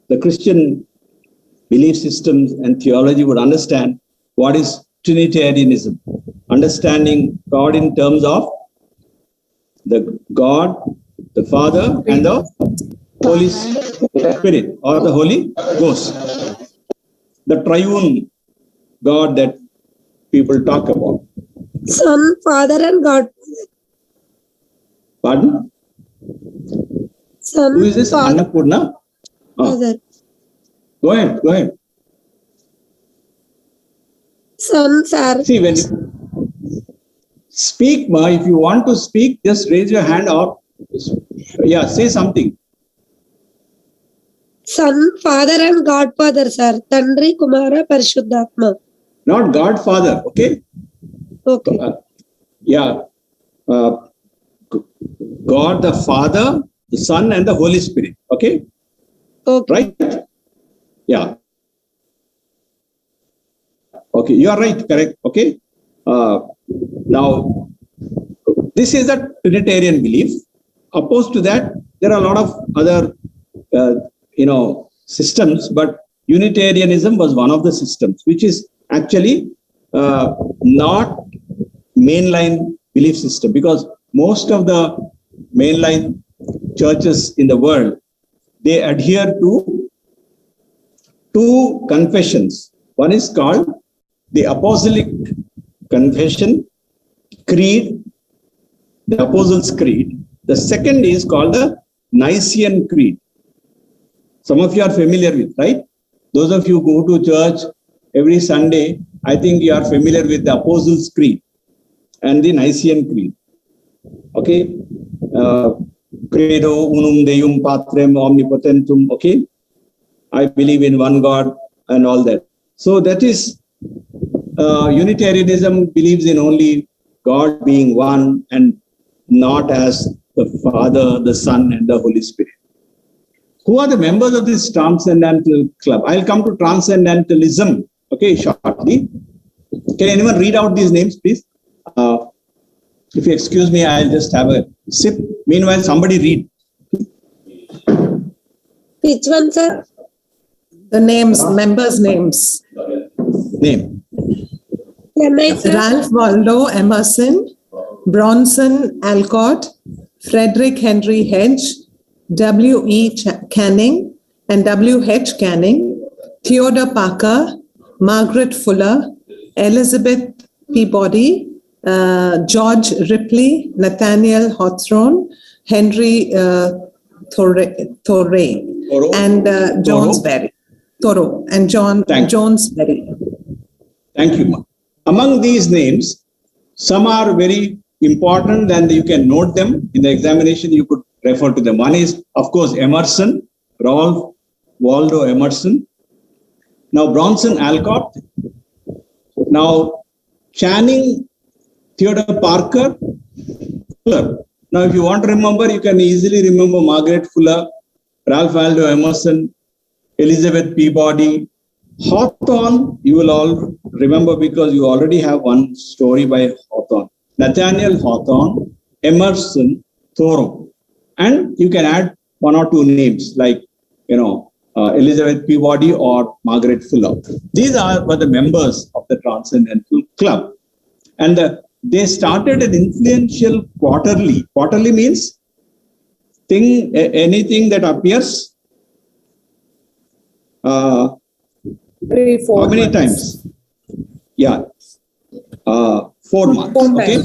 the Christian belief systems and theology would understand what is Trinitarianism. Understanding God in terms of the God, the Father, and the Holy Spirit or the Holy Ghost. The triune God that people talk about. Son, Father, and God. Pardon? Son, Who is this? Father, Annapurna? Father. Go ahead. Son, Father. See, when you speak, Ma, if you want to speak, just raise your hand or say something. Son, Father, and Godfather, sir. Tandri, Kumara, Parishuddhatma. Not Godfather, okay? Okay. God the Father, the Son, and the Holy Spirit, okay? Okay. Right? Yeah. Okay, you are right, correct, okay? Now, this is a Trinitarian belief. Opposed to that, there are a lot of other, systems, but Unitarianism was one of the systems, which is actually not mainline belief system, because most of the mainline churches in the world, they adhere to two confessions. One is called the Apostolic Confession, Creed, the Apostles' Creed. The second is called the Nicene Creed. Some of you are familiar with, right? Those of you who go to church every Sunday, I think you are familiar with the Apostles' Creed and the Nicene Creed. Okay? Credo unum Deum Patrem omnipotentum. Okay? I believe in one God and all that. So that is, Unitarianism believes in only God being one and not as the Father, the Son, and the Holy Spirit. Who are the members of this Transcendental Club? I'll come to Transcendentalism, okay, shortly. Can anyone read out these names, please? If you excuse me, I'll just have a sip. Meanwhile, somebody read. Which one, sir? The names, members' names. Name. Can I, sir? Ralph Waldo Emerson, Bronson Alcott, Frederick Henry Hedge, W.E. Canning and W.H. Canning, Theodore Parker, Margaret Fuller, Elizabeth Peabody, George Ripley, Nathaniel Hawthorne, Henry Thoreau, and Jonesbury. Thoreau and Jonesbury. Thank you, Ma. Among these names, some are very important and you can note them. In the examination, you could refer to them. One is, of course, Emerson, Ralph Waldo Emerson. Now, Bronson Alcott. Now, Channing, Theodore Parker, Fuller. Now, if you want to remember, you can easily remember Margaret Fuller, Ralph Waldo Emerson, Elizabeth Peabody. Hawthorne, you will all remember because you already have one story by Hawthorne. Nathaniel Hawthorne, Emerson, Thoreau. And you can add one or two names like, Elizabeth Peabody or Margaret Fuller. These were the members of the Transcendental Club. And they started an influential quarterly. Quarterly means anything that appears. How many times? Yeah. 4 months. Okay.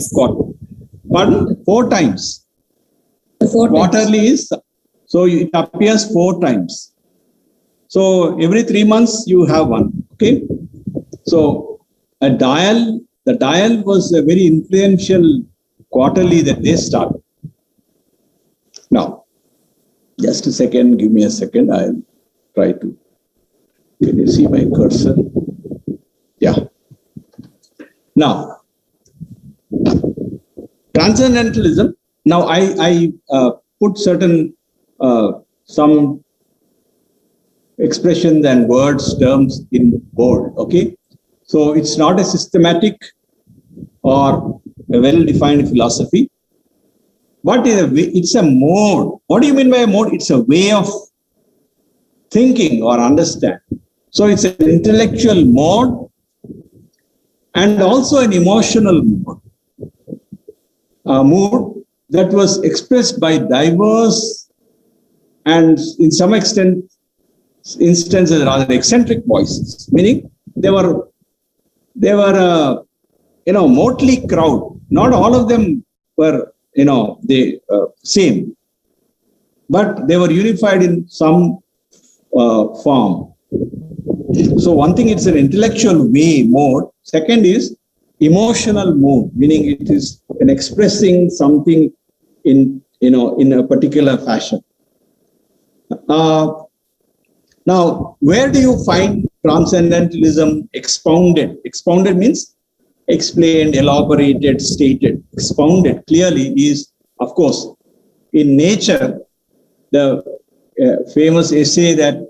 Pardon? 4 times. Quarterly is, so it appears 4 times. So every 3 months you have one. Okay. So the dial was a very influential quarterly that they started. Now, just a second, give me a second. I'll try to. Can you see my cursor? Yeah. Now, Transcendentalism. Now, I put certain some expressions and words, terms in bold. Okay. So it's not a systematic or a well-defined philosophy. What is a way? It's a mode. What do you mean by a mode? It's a way of thinking or understanding. So it's an intellectual mode and also an emotional mode. A mood that was expressed by diverse and in some instances rather eccentric voices, meaning they were motley crowd. Not all of them were same, but they were unified in some form. So one thing, it's an intellectual way mode. Second is emotional mode, meaning it is an expressing something in a particular fashion. Now, where do you find transcendentalism expounded? Expounded means explained, elaborated, stated. Expounded clearly is, of course, in nature, the famous essay that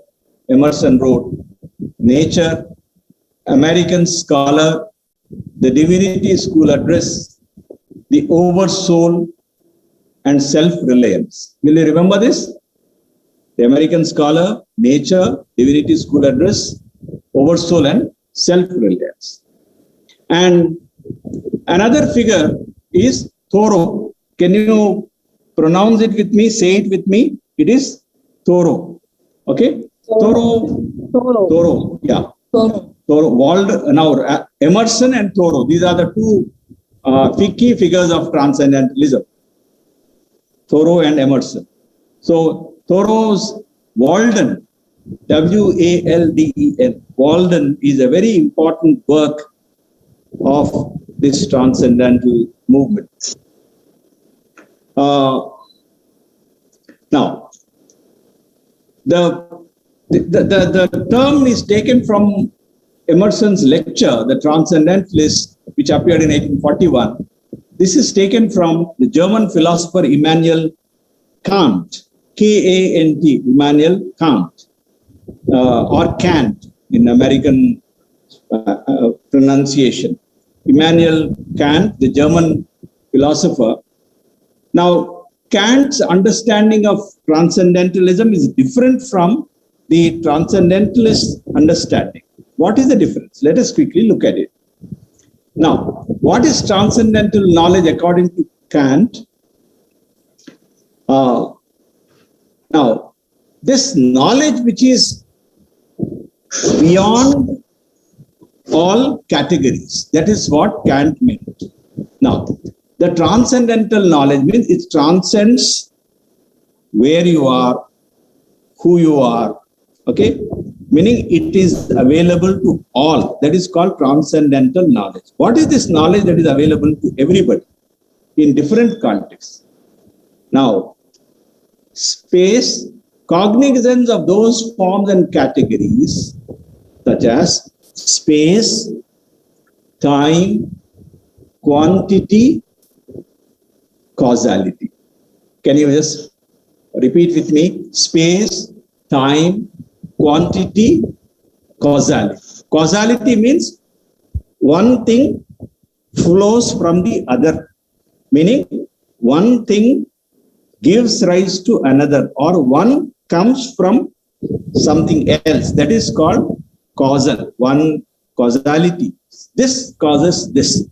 Emerson wrote, Nature, American Scholar, the Divinity School Address, the Oversoul, and Self-Reliance. Will you remember this? The American Scholar, Nature, Divinity School Address, Oversoul, and Self-Reliance. And another figure is Thoreau. Can you pronounce it with me? Say it with me. It is Thoreau. Okay? Thoreau. Yeah. Thoreau. Emerson and Thoreau. These are the two key figures of transcendentalism. Thoreau and Emerson. So Thoreau's Walden, W-A-L-D-E-N, Walden is a very important work of this transcendental movement. Now, the term is taken from Emerson's lecture, The Transcendentalist, which appeared in 1841. This is taken from the German philosopher Immanuel Kant, K-A-N-T, Immanuel Kant, or Kant in American pronunciation. Immanuel Kant, the German philosopher. Now, Kant's understanding of transcendentalism is different from the transcendentalist understanding. What is the difference? Let us quickly look at it. Now, what is transcendental knowledge according to Kant? Now, this knowledge which is beyond all categories, that is what Kant meant. Now, the transcendental knowledge means it transcends where you are, who you are, okay? Meaning it is available to all. That is called transcendental knowledge. What is this knowledge that is available to everybody in different contexts? Now, space, cognizance of those forms and categories such as space, time, quantity, causality. Can you just repeat with me? Space, time, quantity, causality. Causality means one thing flows from the other, meaning one thing gives rise to another, or one comes from something else. That is called causal, one causality. This causes this.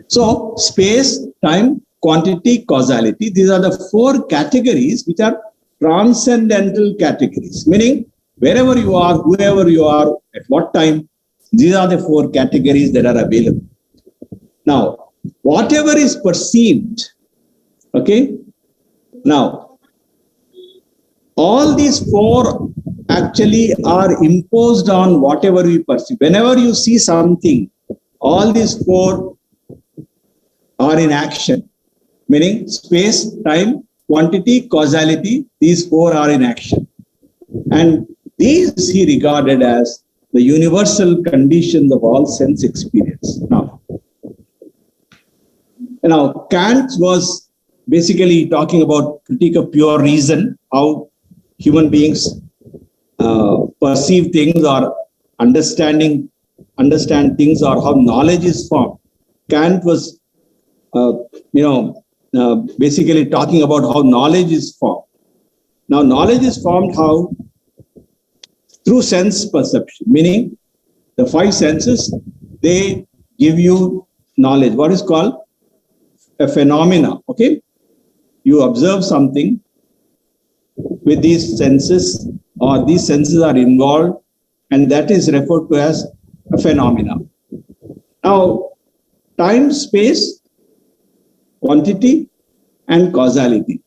So space, time, quantity, causality, these are the four categories which are transcendental categories, meaning wherever you are, whoever you are, at what time, these are the four categories that are available. Now, whatever is perceived, okay, now, all these four actually are imposed on whatever we perceive. Whenever you see something, all these four are in action, meaning space, time, quantity, causality, these four are in action. And these he regarded as the universal conditions of all sense experience. Now Kant was basically talking about critique of pure reason, how human beings perceive things or understanding understand things or how knowledge is formed. Kant was, basically talking about how knowledge is formed. Now, knowledge is formed how? Through sense perception, meaning the five senses, they give you knowledge. What is called a phenomena, okay? You observe something with these senses, or these senses are involved, and that is referred to as a phenomena. Now, time, space, quantity, and causality.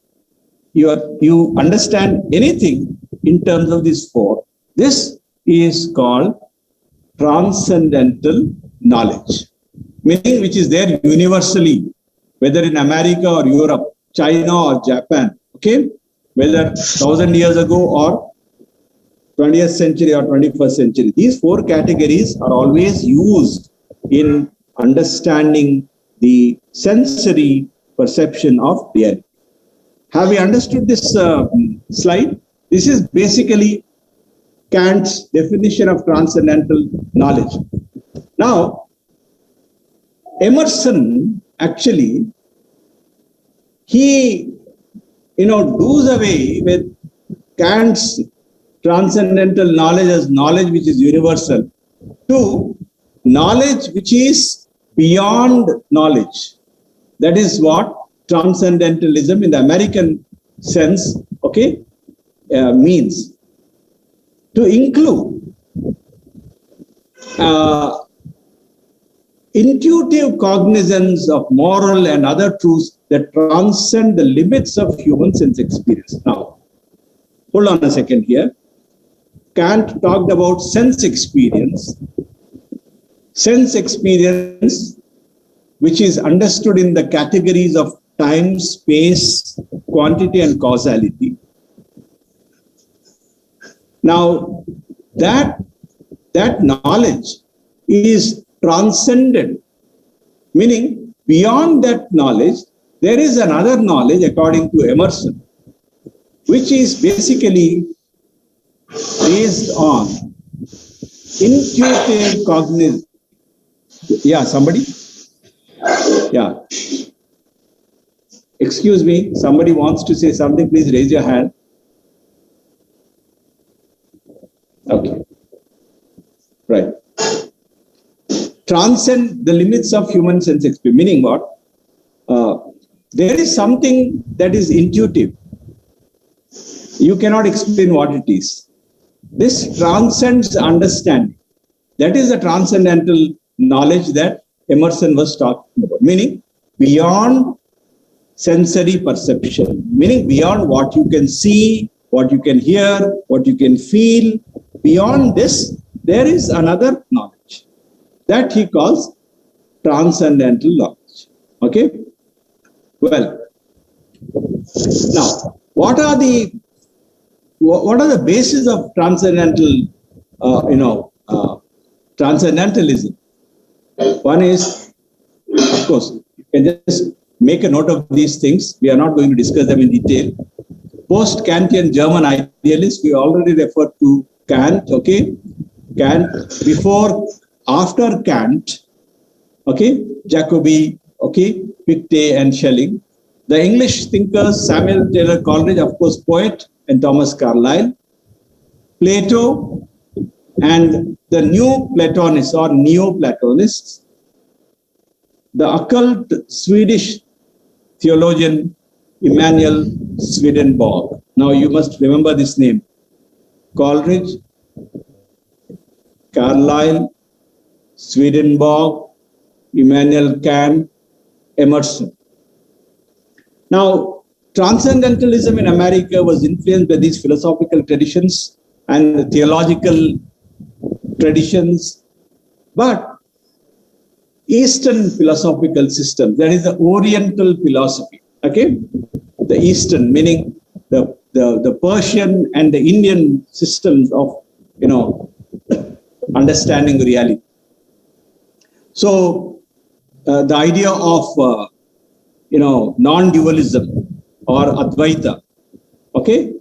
You understand anything in terms of these four. This is called transcendental knowledge, meaning which is there universally, whether in America or Europe, China or Japan, okay? Whether 1,000 years ago or 20th century or 21st century. These four categories are always used in understanding the sensory perception of reality. Have we understood this slide? This is basically Kant's definition of transcendental knowledge. Now, Emerson actually, he does away with Kant's transcendental knowledge as knowledge which is universal to knowledge which is beyond knowledge. That is what transcendentalism in the American sense, okay, means. To include intuitive cognizance of moral and other truths that transcend the limits of human sense experience. Now, hold on a second here. Kant talked about sense experience. Sense experience, which is understood in the categories of time, space, quantity, and causality. Now, that knowledge is transcendent, meaning beyond that knowledge, there is another knowledge, according to Emerson, which is basically based on intuitive cognizance. Yeah, somebody? Yeah. Excuse me, somebody wants to say something, please raise your hand. Okay. Right. Transcend the limits of human sense experience, meaning what? There is something that is intuitive. You cannot explain what it is. This transcends understanding. That is the transcendental knowledge that Emerson was talking about, meaning beyond sensory perception, meaning beyond what you can see, what you can hear, what you can feel. Beyond this, there is another knowledge that he calls transcendental knowledge. Okay? Well, now, what are the bases of transcendental, transcendentalism? One is, of course, you can just make a note of these things. We are not going to discuss them in detail. Post-Kantian German idealists, we already referred to Kant, okay? Kant, after Kant, okay? Jacobi, okay? Fichte and Schelling. The English thinkers, Samuel Taylor Coleridge, of course, poet, and Thomas Carlyle. Plato and the new Platonists or Neo-Platonists. The occult Swedish theologian Emanuel Swedenborg. Now you must remember this name. Coleridge, Carlyle, Swedenborg, Immanuel Kant, Emerson. Now, transcendentalism in America was influenced by these philosophical traditions and theological traditions, but Eastern philosophical system, that is the Oriental philosophy, okay? The Eastern, meaning the Persian and the Indian systems of, understanding reality. So, the idea of, non-dualism or Advaita, okay?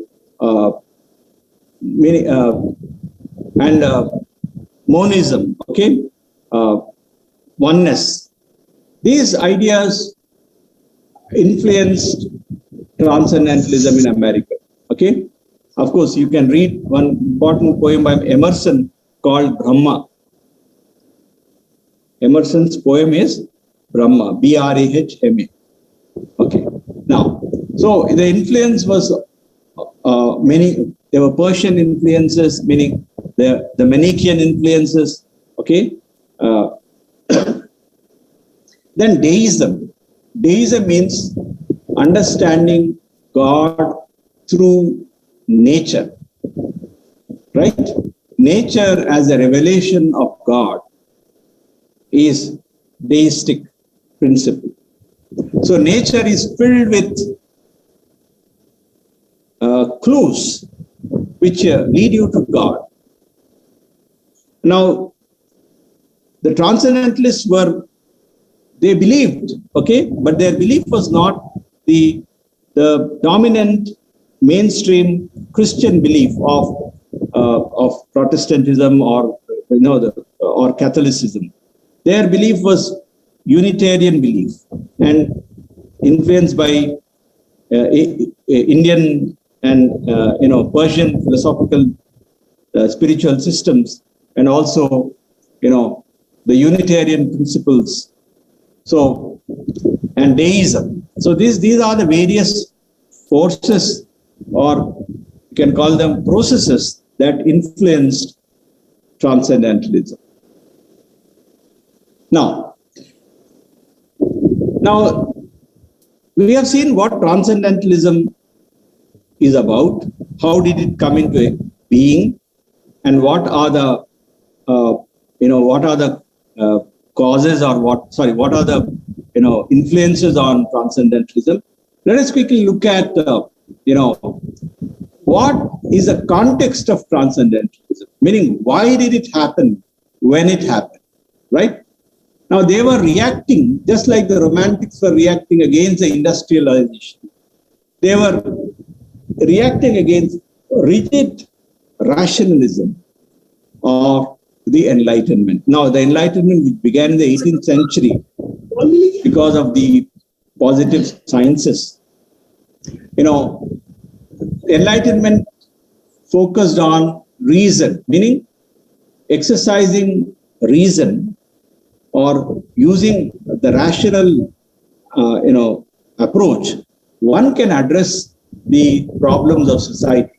monism, okay, oneness. These ideas influenced transcendentalism in America, okay. Of course, you can read one important poem by Emerson called Brahma. Emerson's poem is Brahma, Brahma. Okay. Now, so the influence was many. There were Persian influences, meaning the Manichaean influences. Okay. Then deism. Deism means understanding God through nature, right? Nature as a revelation of God is deistic principle. So nature is filled with clues which lead you to God. Now, the transcendentalists they believed, okay, but their belief was not the dominant mainstream Christian belief of Protestantism or or Catholicism. Their belief was Unitarian belief and influenced by Indian and Persian philosophical spiritual systems, and also the Unitarian principles. So, and deism. So these are the various forces, or you can call them processes, that influenced transcendentalism. Now, we have seen what transcendentalism is about, how did it come into being, and what are the causes, or what are the influences on transcendentalism. Let us quickly look at what is the context of transcendentalism, meaning why did it happen when it happened, right? Now they were reacting just like the Romantics were reacting against the industrialization. They were reacting against rigid rationalism of the Enlightenment. Now, the Enlightenment, which began in the 18th century because of the positive sciences, Enlightenment focused on reason, meaning exercising reason or using the rational, approach. One can address the problems of society,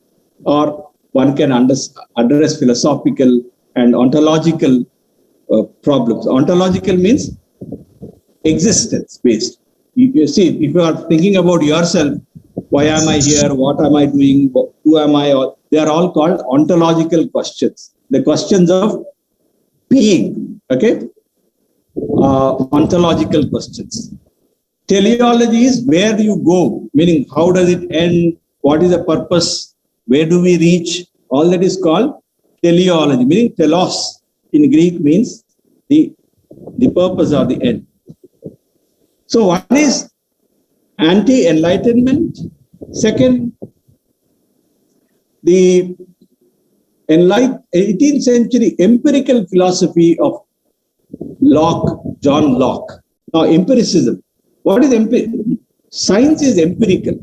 or one can address philosophical and ontological problems. Ontological means existence based. You see, if you are thinking about yourself, why am I here? What am I doing? Who am I? They are all called ontological questions. The questions of being, okay? Ontological questions. Teleology is where do you go? Meaning, how does it end? What is the purpose? Where do we reach? All that is called teleology, meaning telos in Greek means the purpose or the end. So one is anti-enlightenment. Second, the 18th century empirical philosophy of Locke, John Locke. Now, empiricism. What is empirical? Science is empirical.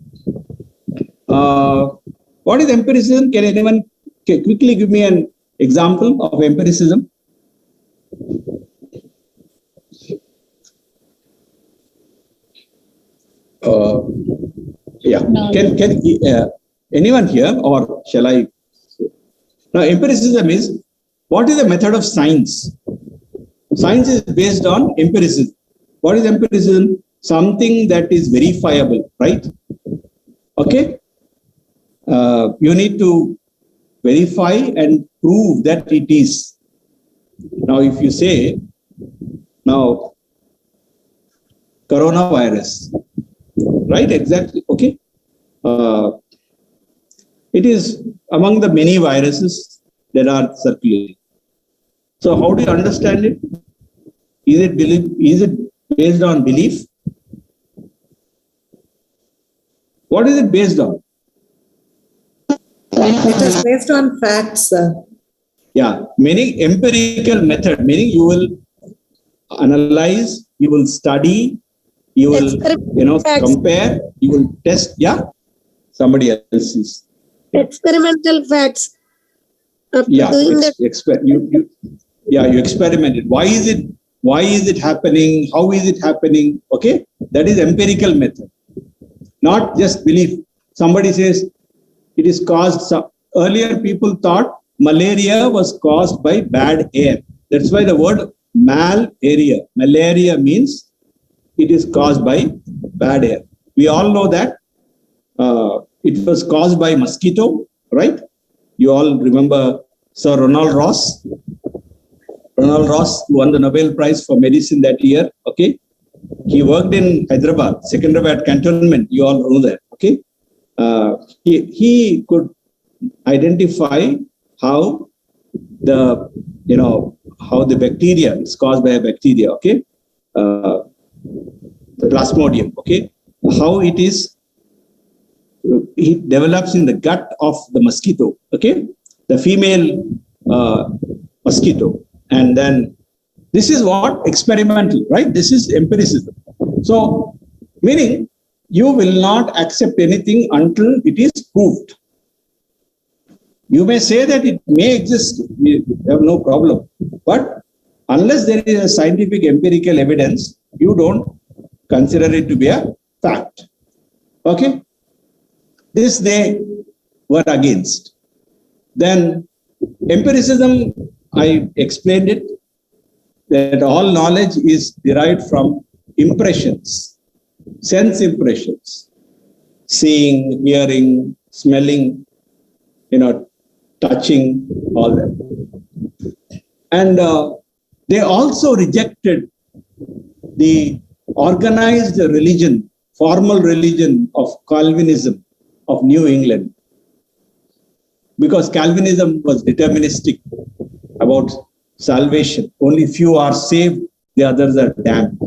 What is empiricism? Can anyone quickly give me an example of empiricism? Yeah. Can anyone here, or shall I? Now, empiricism is, what is the method of science? Science is based on empiricism. What is empiricism? Something that is verifiable, right? Okay. You need to verify and prove that it is. Now, if you say, now, coronavirus, right? Exactly. Okay. It is among the many viruses that are circulating. So, how do you understand it? Is it based on belief? What is it based on? It is based on facts, sir. Yeah, meaning empirical method, meaning you will analyze, you will study, you will, Facts. compare, you will test. Yeah, somebody else is. Experimental facts. After Yeah, doing that, you experimented. Why is it happening? How is it happening? Okay, that is empirical method, not just belief. Somebody says it is caused. Earlier, people thought malaria was caused by bad air. That's why the word malaria means it is caused by bad air. We all know that it was caused by mosquito, right? You all remember Sir Ronald Ross. Ronald Ross won the Nobel Prize for Medicine that year. Okay, he worked in Hyderabad, Secunderabad cantonment. You all know that. Okay, he could identify how the bacteria is caused by a bacteria. Okay, the plasmodium. Okay, how it develops in the gut of the mosquito. Okay, the female mosquito. And then this is what experimental, right? This is empiricism. So, meaning you will not accept anything until it is proved. You may say that it may exist, we have no problem. But unless there is a scientific empirical evidence, you don't consider it to be a fact. Okay? This they were against. Then empiricism, I explained it, that all knowledge is derived from impressions, sense impressions, seeing, hearing, smelling, touching, all that. And they also rejected the organized religion, formal religion of Calvinism of New England, because Calvinism was deterministic about salvation. Only few are saved, the others are damned.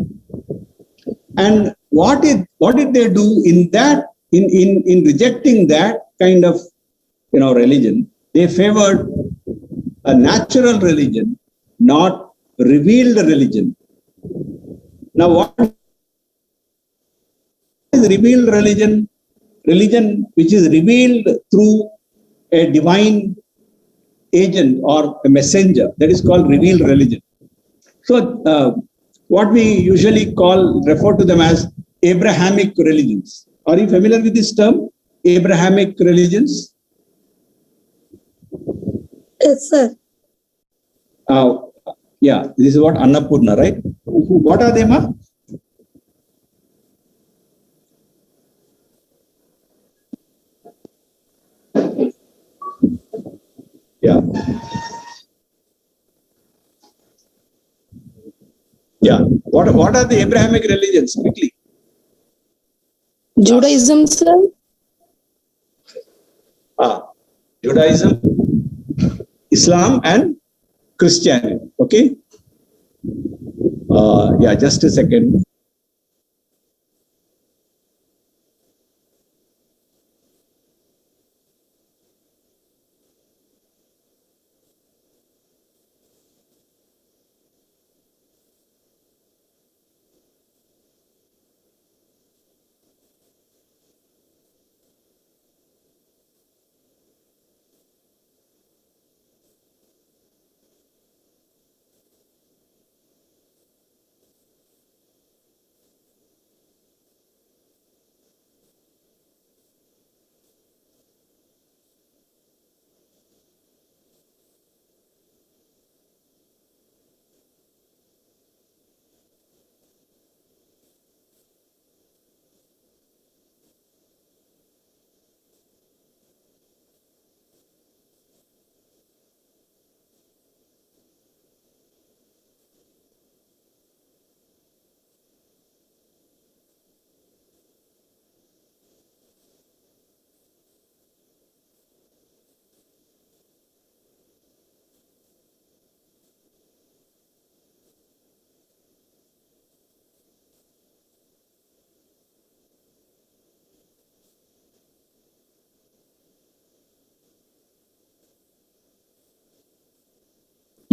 And what did they do in that? In rejecting that kind of religion, they favored a natural religion, not revealed religion. Now, what is revealed religion? Religion which is revealed through a divine agent or a messenger, that is called revealed religion. So what we usually refer to them as Abrahamic religions. Are you familiar with this term, Abrahamic religions? yes, sir. Yeah, this is what Annapurna, right? What are they, ma? Yeah. Yeah. What are the Abrahamic religions? Quickly. Judaism, sir. Judaism, Islam, and Christianity. Okay. Yeah, just a second.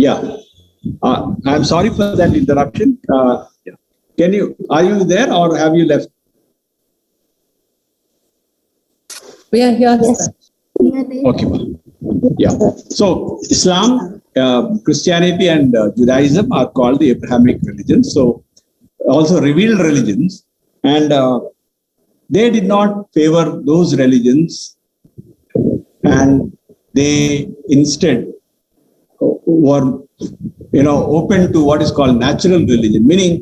Yeah. I'm sorry for that interruption. Yeah. Are you there or have you left? We are here, Yes. sir. Okay. Yeah. So Islam, Christianity and Judaism are called the Abrahamic religions. So also revealed religions. And they did not favor those religions. And they instead were, open to what is called natural religion, meaning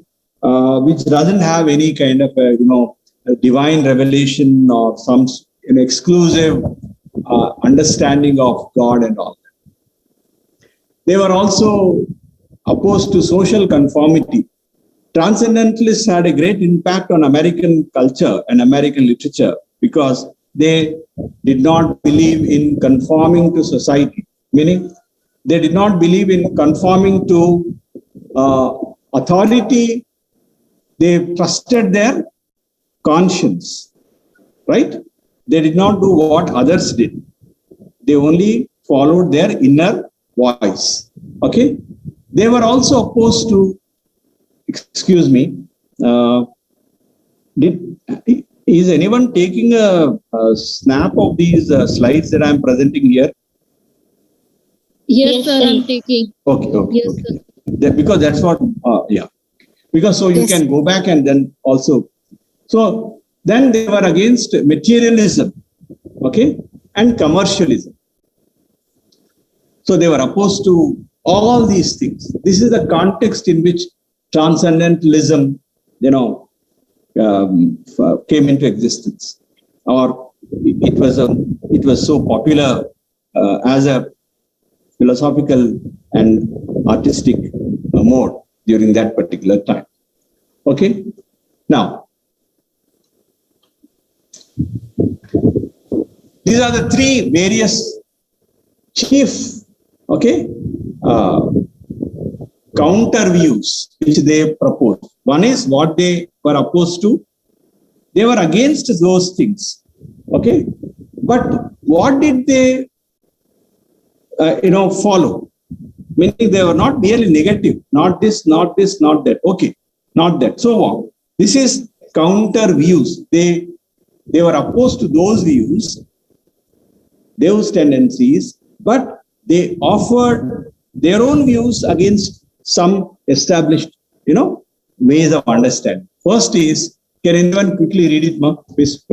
which doesn't have any kind of, a divine revelation or some exclusive understanding of God and all that. They were also opposed to social conformity. Transcendentalists had a great impact on American culture and American literature because they did not believe in conforming to society, meaning they did not believe in conforming to authority. They trusted their conscience, right? They did not do what others did. They only followed their inner voice. Okay. They were also opposed to, excuse me, is anyone taking a snap of these slides that I'm presenting here? Yes, sir, I'm taking. Okay. Yes, Okay. sir. Because that's what, yeah. Because so you can go back and then also. So then they were against materialism, okay, and commercialism. So they were opposed to all these things. This is the context in which transcendentalism, came into existence, or it was so popular as a philosophical and artistic mode during that particular time. Okay. Now, these are the three various chief, counter views which they proposed. One is what they were opposed to. They were against those things. Okay. But what did they, follow? Meaning they were not merely negative. Not this, not this, not that. Okay. Not that. So on. This is counter views. They were opposed to those views, those tendencies, but they offered their own views against some established, ways of understanding. First is, can anyone quickly read it, Mark? Please.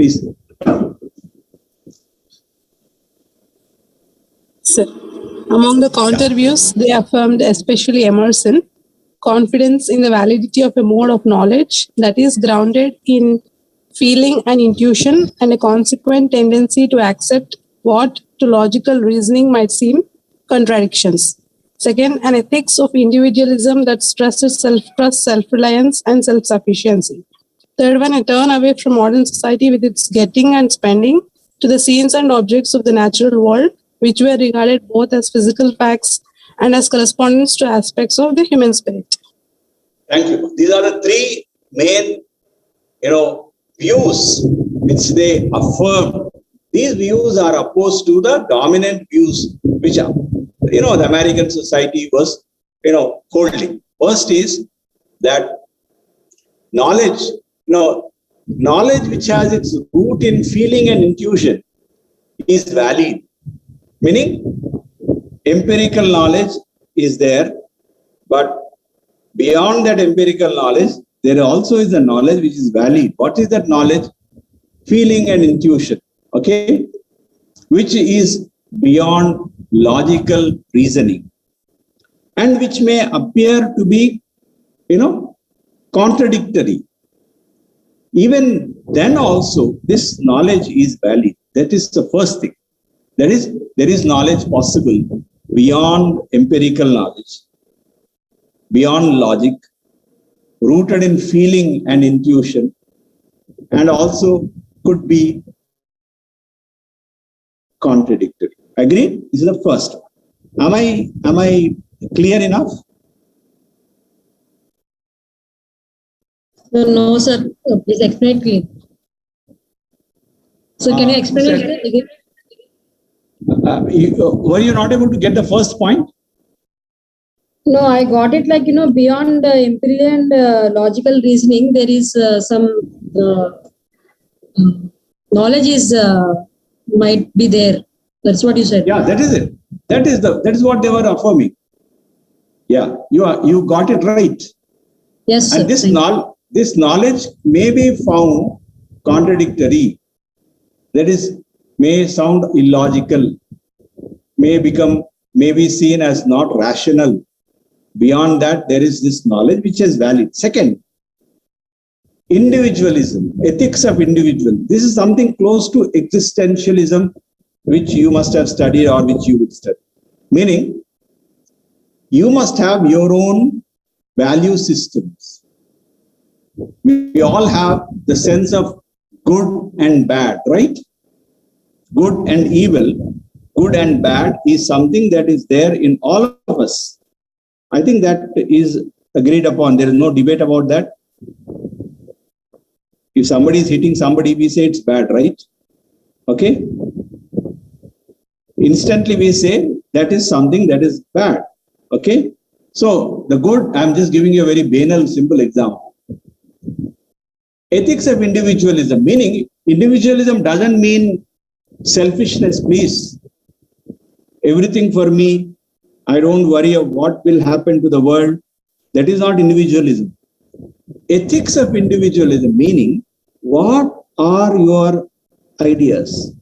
Sir, among the counter views, they affirmed, especially Emerson, confidence in the validity of a mode of knowledge that is grounded in feeling and intuition, and a consequent tendency to accept what to logical reasoning might seem contradictions. Second, an ethics of individualism that stresses self-trust, self-reliance, and self-sufficiency. Third one, a turn away from modern society with its getting and spending to the scenes and objects of the natural world, which were regarded both as physical facts and as correspondence to aspects of the human spirit. Thank you. These are the three main, views which they affirm. These views are opposed to the dominant views which are, the American society was, holding. First is that knowledge which has its root in feeling and intuition is valid. Meaning, empirical knowledge is there, but beyond that empirical knowledge, there also is a knowledge which is valid. What is that knowledge? Feeling and intuition, okay? Which is beyond logical reasoning and which may appear to be, contradictory. Even then also, this knowledge is valid. That is the first thing. That is, there is knowledge possible beyond empirical knowledge, beyond logic, rooted in feeling and intuition, and also could be contradictory. Agreed? This is the first one. Am I clear enough? No, sir. Please explain it clearly. So can you explain it again? Were you not able to get the first point? No, I got it like, beyond empirical and logical reasoning, there is some knowledge is might be there. That's what you said. Yeah, that is it. That is what they were affirming. Yeah, you got it right. Yes, sir. And this knowledge may be found contradictory. That is, may sound illogical, may be seen as not rational. Beyond that, there is this knowledge which is valid. Second, individualism, ethics of individual. This is something close to existentialism, which you must have studied or which you would study. Meaning, you must have your own value systems. We all have the sense of good and bad, right? Good and evil, good and bad is something that is there in all of us. I think that is agreed upon. There is no debate about that. If somebody is hitting somebody, we say it's bad, right? Okay? Instantly we say that is something that is bad. Okay? So the good, I'm just giving you a very banal, simple example. Ethics of individualism, meaning individualism doesn't mean selfishness, please. Everything for me. I don't worry of what will happen to the world. That is not individualism. Ethics of individualism, meaning what are your ideas?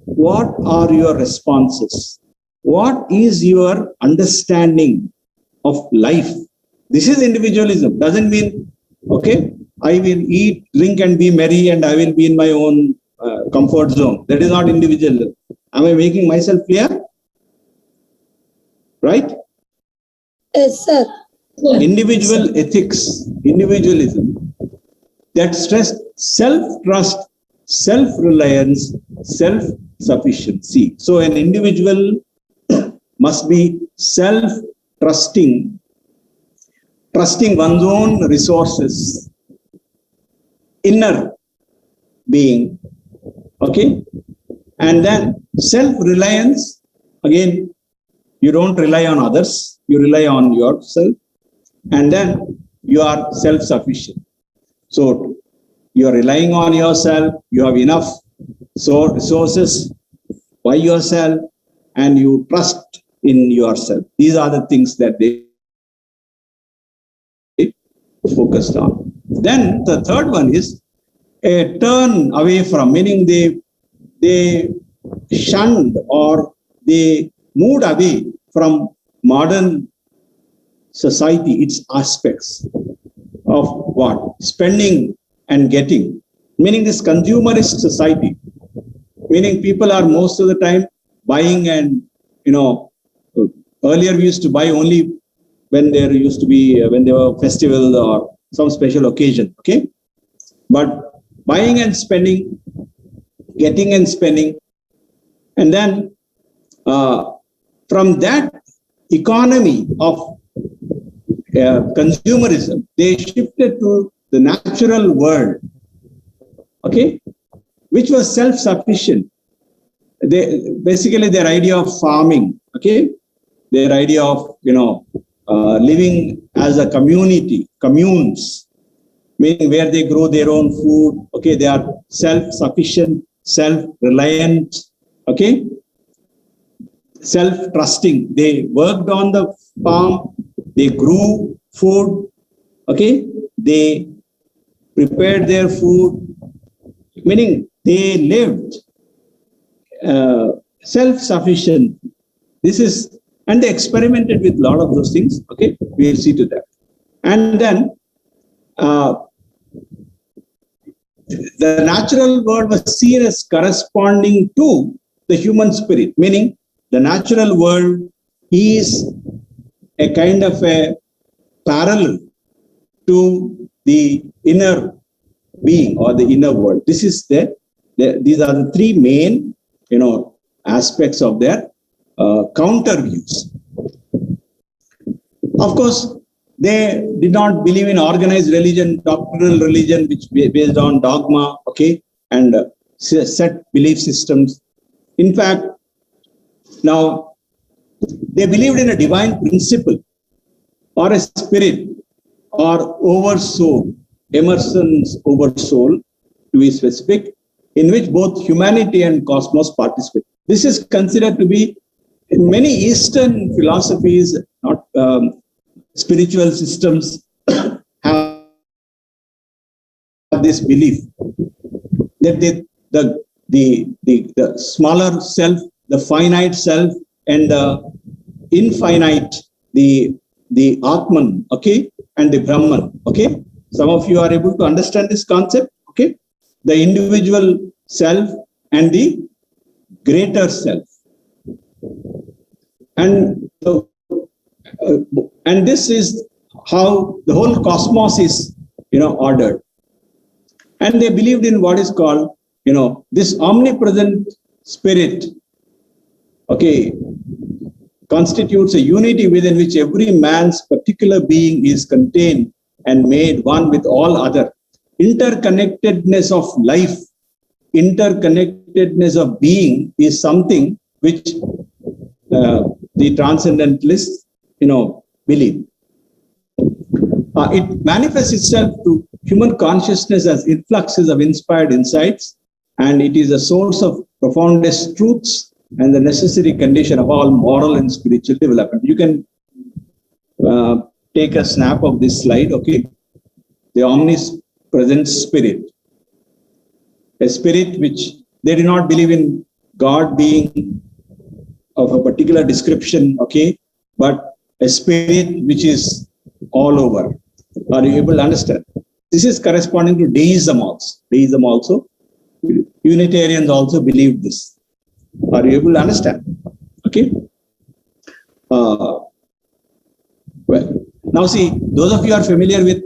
What are your responses? What is your understanding of life? This is individualism. Doesn't mean, okay, I will eat, drink and be merry and I will be in my own comfort zone. That is not individualism. Am I making myself clear? Right? Yes, sir. Individual ethics, individualism, that stress self-trust, self-reliance, self-sufficiency. So an individual must be self-trusting, trusting one's own resources, inner being, okay? And then self-reliance, again, you don't rely on others, you rely on yourself, and then you are self-sufficient. So you are relying on yourself, you have enough resources by yourself, and you trust in yourself. These are the things that they focused on. Then the third one is a turn away from, meaning they shunned or they moved away from modern society, its aspects of what? Spending and getting, meaning this consumerist society, meaning people are most of the time buying and, earlier we used to buy only when there used to be, when there were festivals or some special occasion, okay? But buying and spending, getting and spending, and then from that economy of consumerism, they shifted to the natural world, okay, which was self-sufficient. Basically their idea of farming, okay, their idea of, living as a community, communes, meaning where they grow their own food, okay, they are self-sufficient, self-reliant, okay, self-trusting. They worked on the farm, they grew food, okay, they prepared their food, meaning they lived self-sufficient. This is, and they experimented with a lot of those things, okay, we'll see to that. And then the natural world was seen as corresponding to the human spirit, meaning the natural world is a kind of a parallel to the inner being or the inner world. This is these are the three main, aspects of their counter views. Of course, they did not believe in organized religion, doctrinal religion, which based on dogma, okay, and set belief systems. In fact, now they believed in a divine principle, or a spirit or oversoul, Emerson's oversoul to be specific, in which both humanity and cosmos participate. This is considered to be, in many Eastern philosophies, not spiritual systems, have this belief that the smaller self, the finite self, and the infinite, the Atman, okay, and the Brahman, okay. Some of you are able to understand this concept, okay. The individual self and the greater self, and this is how the whole cosmos is, ordered. And they believed in what is called, this omnipresent spirit, okay, constitutes a unity within which every man's particular being is contained and made one with all other. Interconnectedness of life, interconnectedness of being is something which the transcendentalists, believe. It manifests itself to human consciousness as influxes of inspired insights, and it is a source of profoundest truths and the necessary condition of all moral and spiritual development. You can take a snap of this slide, okay? The omnipresent spirit. A spirit which they do not believe in God being of a particular description, okay? But a spirit which is all over. Are you able to understand? This is corresponding to deism also. Deism also. Unitarians also believe this. Are you able to understand? Okay. Well, now see, those of you are familiar with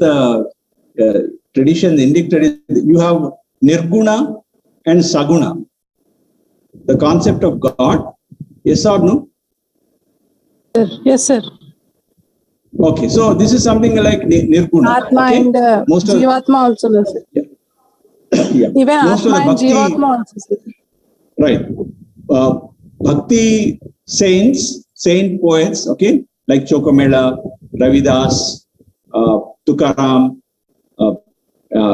traditions, Indic tradition, you have Nirguna and Saguna. The concept of God, yes or no? Yes, sir. Okay, so this is something like Nirguna. Atma okay? and Jivatma also, sir. Yeah. Yeah. Even Most Atma and Bhakti, Jivatma also, sir. right. Bhakti saints, saint poets, okay, like Chokamela, Ravidas, Tukaram,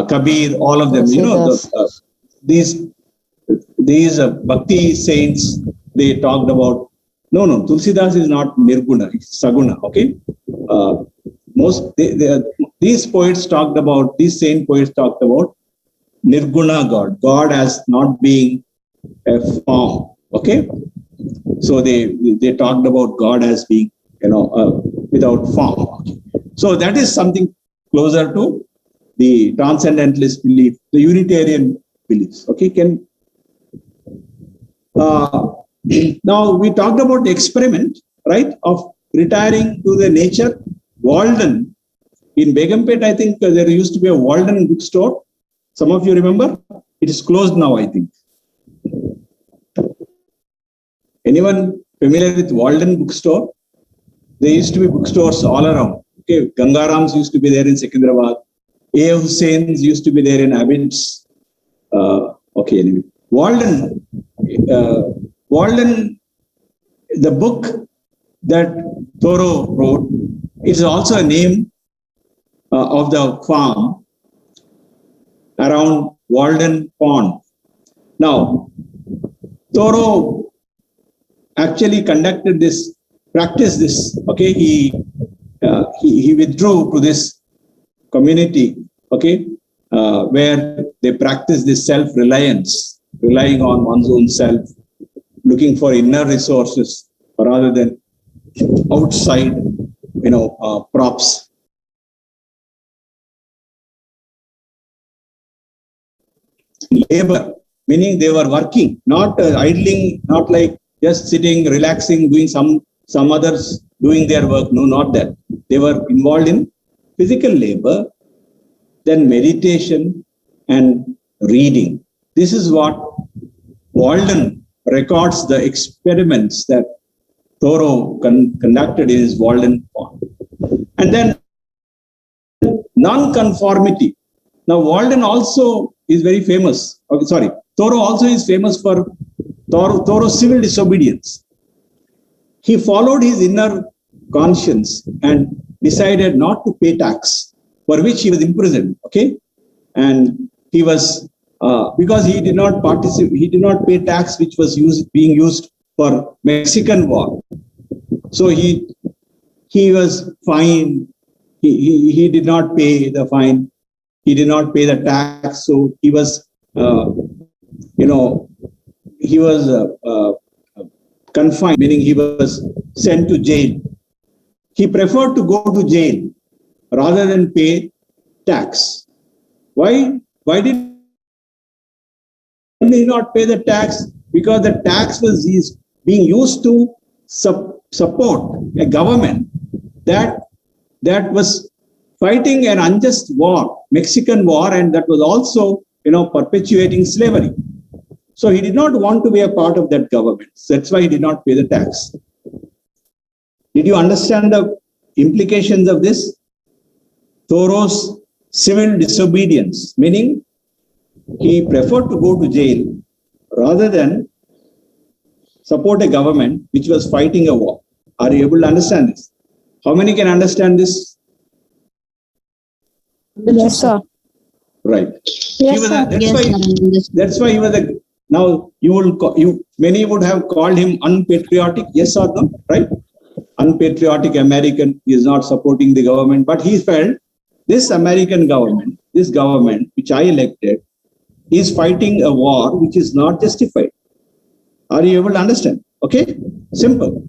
Kabir, all of them, these Bhakti saints, they talked about. No, Tulsidas is not Nirguna, it's Saguna, okay? These poets talked about, these saint poets talked about Nirguna God, God as not being a form, okay? So they talked about God as being, without form. Okay? So that is something closer to the transcendentalist belief, the Unitarian beliefs, okay? Now we talked about the experiment, right, of retiring to the nature. Walden, in Begumpet, I think there used to be a Walden bookstore. Some of you remember? It is closed now, I think. Anyone familiar with Walden bookstore? There used to be bookstores all around. Okay, Gangarams used to be there in Secunderabad. A. Hussein's used to be there in Abbots. Okay, anyway. Walden, the book that Thoreau wrote, is also a name of the farm around Walden Pond. Now, Thoreau actually practiced this. Okay, he withdrew to this community. Okay, where they practice this self-reliance, relying on one's own self, looking for inner resources rather than outside, props. Labor, meaning they were working, not idling, not like just sitting, relaxing, doing some others doing their work. No, not that. They were involved in physical labor, then meditation and reading. This is what Walden records the experiments that Thoreau conducted in his Walden Pond. And then non-conformity. Now, Walden also is very famous. Okay, sorry. Thoreau also is famous for Thoreau's civil disobedience. He followed his inner conscience and decided not to pay tax, for which he was imprisoned. Okay, and he was because he did not participate, he did not pay tax, which was being used for Mexican War. So he was fined. He did not pay the fine. He did not pay the tax. So he was, he was confined, meaning he was sent to jail. He preferred to go to jail rather than pay tax. Why did he not pay the tax? Because the tax was being used to support a government that was fighting an unjust war, Mexican war, and that was also, perpetuating slavery. So he did not want to be a part of that government. That's why he did not pay the tax. Did you understand the implications of this? Thoreau's civil disobedience, meaning he preferred to go to jail rather than support a government which was fighting a war. Are you able to understand this? How many can understand this? Yes, sir. Right. Yes, sir. That's why he was a. Now many would have called him unpatriotic. Yes or no? Right? Unpatriotic American. He is not supporting the government, but he felt this American government, this government which I elected, is fighting a war which is not justified. Are you able to understand? Okay, simple.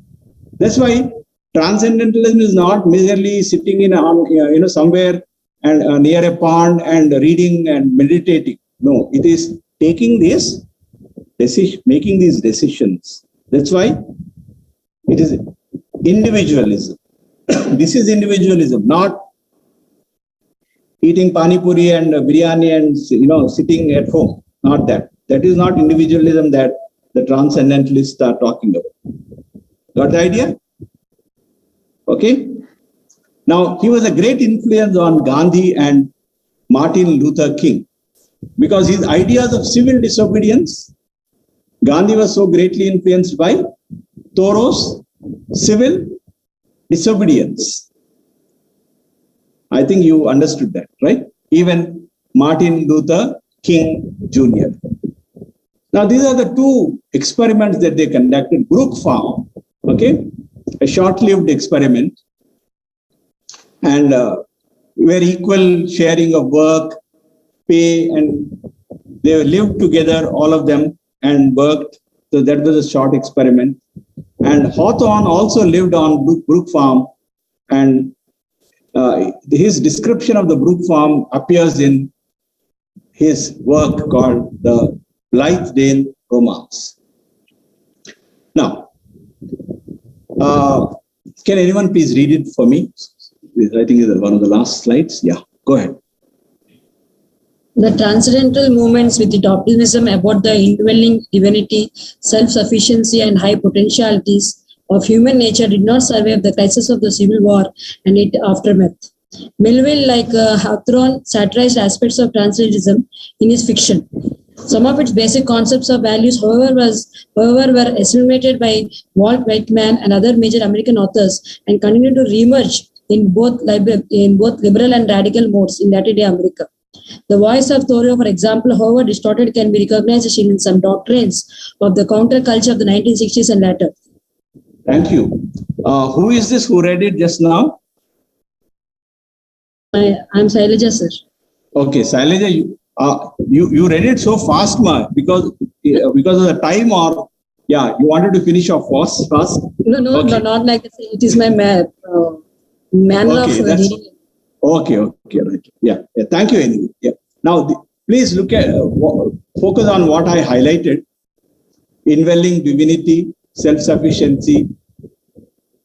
That's why transcendentalism is not merely sitting in somewhere and near a pond and reading and meditating. No, it is taking this decision, making these decisions. That's why it is individualism. This is individualism, not eating pani puri and biryani and sitting at home. Not that. That is not individualism that the transcendentalists are talking about. Got the idea? Okay. Now, he was a great influence on Gandhi and Martin Luther King because his ideas of civil disobedience, Gandhi was so greatly influenced by Thoreau's civil disobedience. I think you understood that, right? Even Martin Luther King Jr. Now, these are the two experiments that they conducted. Brook Farm, okay, a short-lived experiment, and where equal sharing of work, pay, and they lived together, all of them, and worked. So that was a short experiment. And Hawthorne also lived on Brook Farm, and his description of the Brook Farm appears in his work called the Blithedale Romance. Now, can anyone please read it for me? I think it's one of the last slides. Yeah, go ahead. The transcendental movements with its optimism about the indwelling divinity, self-sufficiency, and high potentialities of human nature did not survive the crisis of the Civil War and its aftermath. Melville, like Hawthorne, satirized aspects of transcendentalism in his fiction. Some of its basic concepts of values, however, were assimilated by Walt Whitman and other major American authors and continue to reemerge in both liberal and radical modes in latter-day America. The voice of Thoreau, for example, however distorted, can be recognized in some doctrines of the counterculture of the 1960s and later. Thank you. Who is this who read it just now? I'm Sailaja, sir. Okay, Sailaja, you read it so fast, because of the time, or you wanted to finish off fast? No, okay. No, not like that. It is my manner of reading. Okay, right. Yeah. Thank you, anyway. Yeah. Now, please look at focus on what I highlighted: indwelling divinity, self-sufficiency,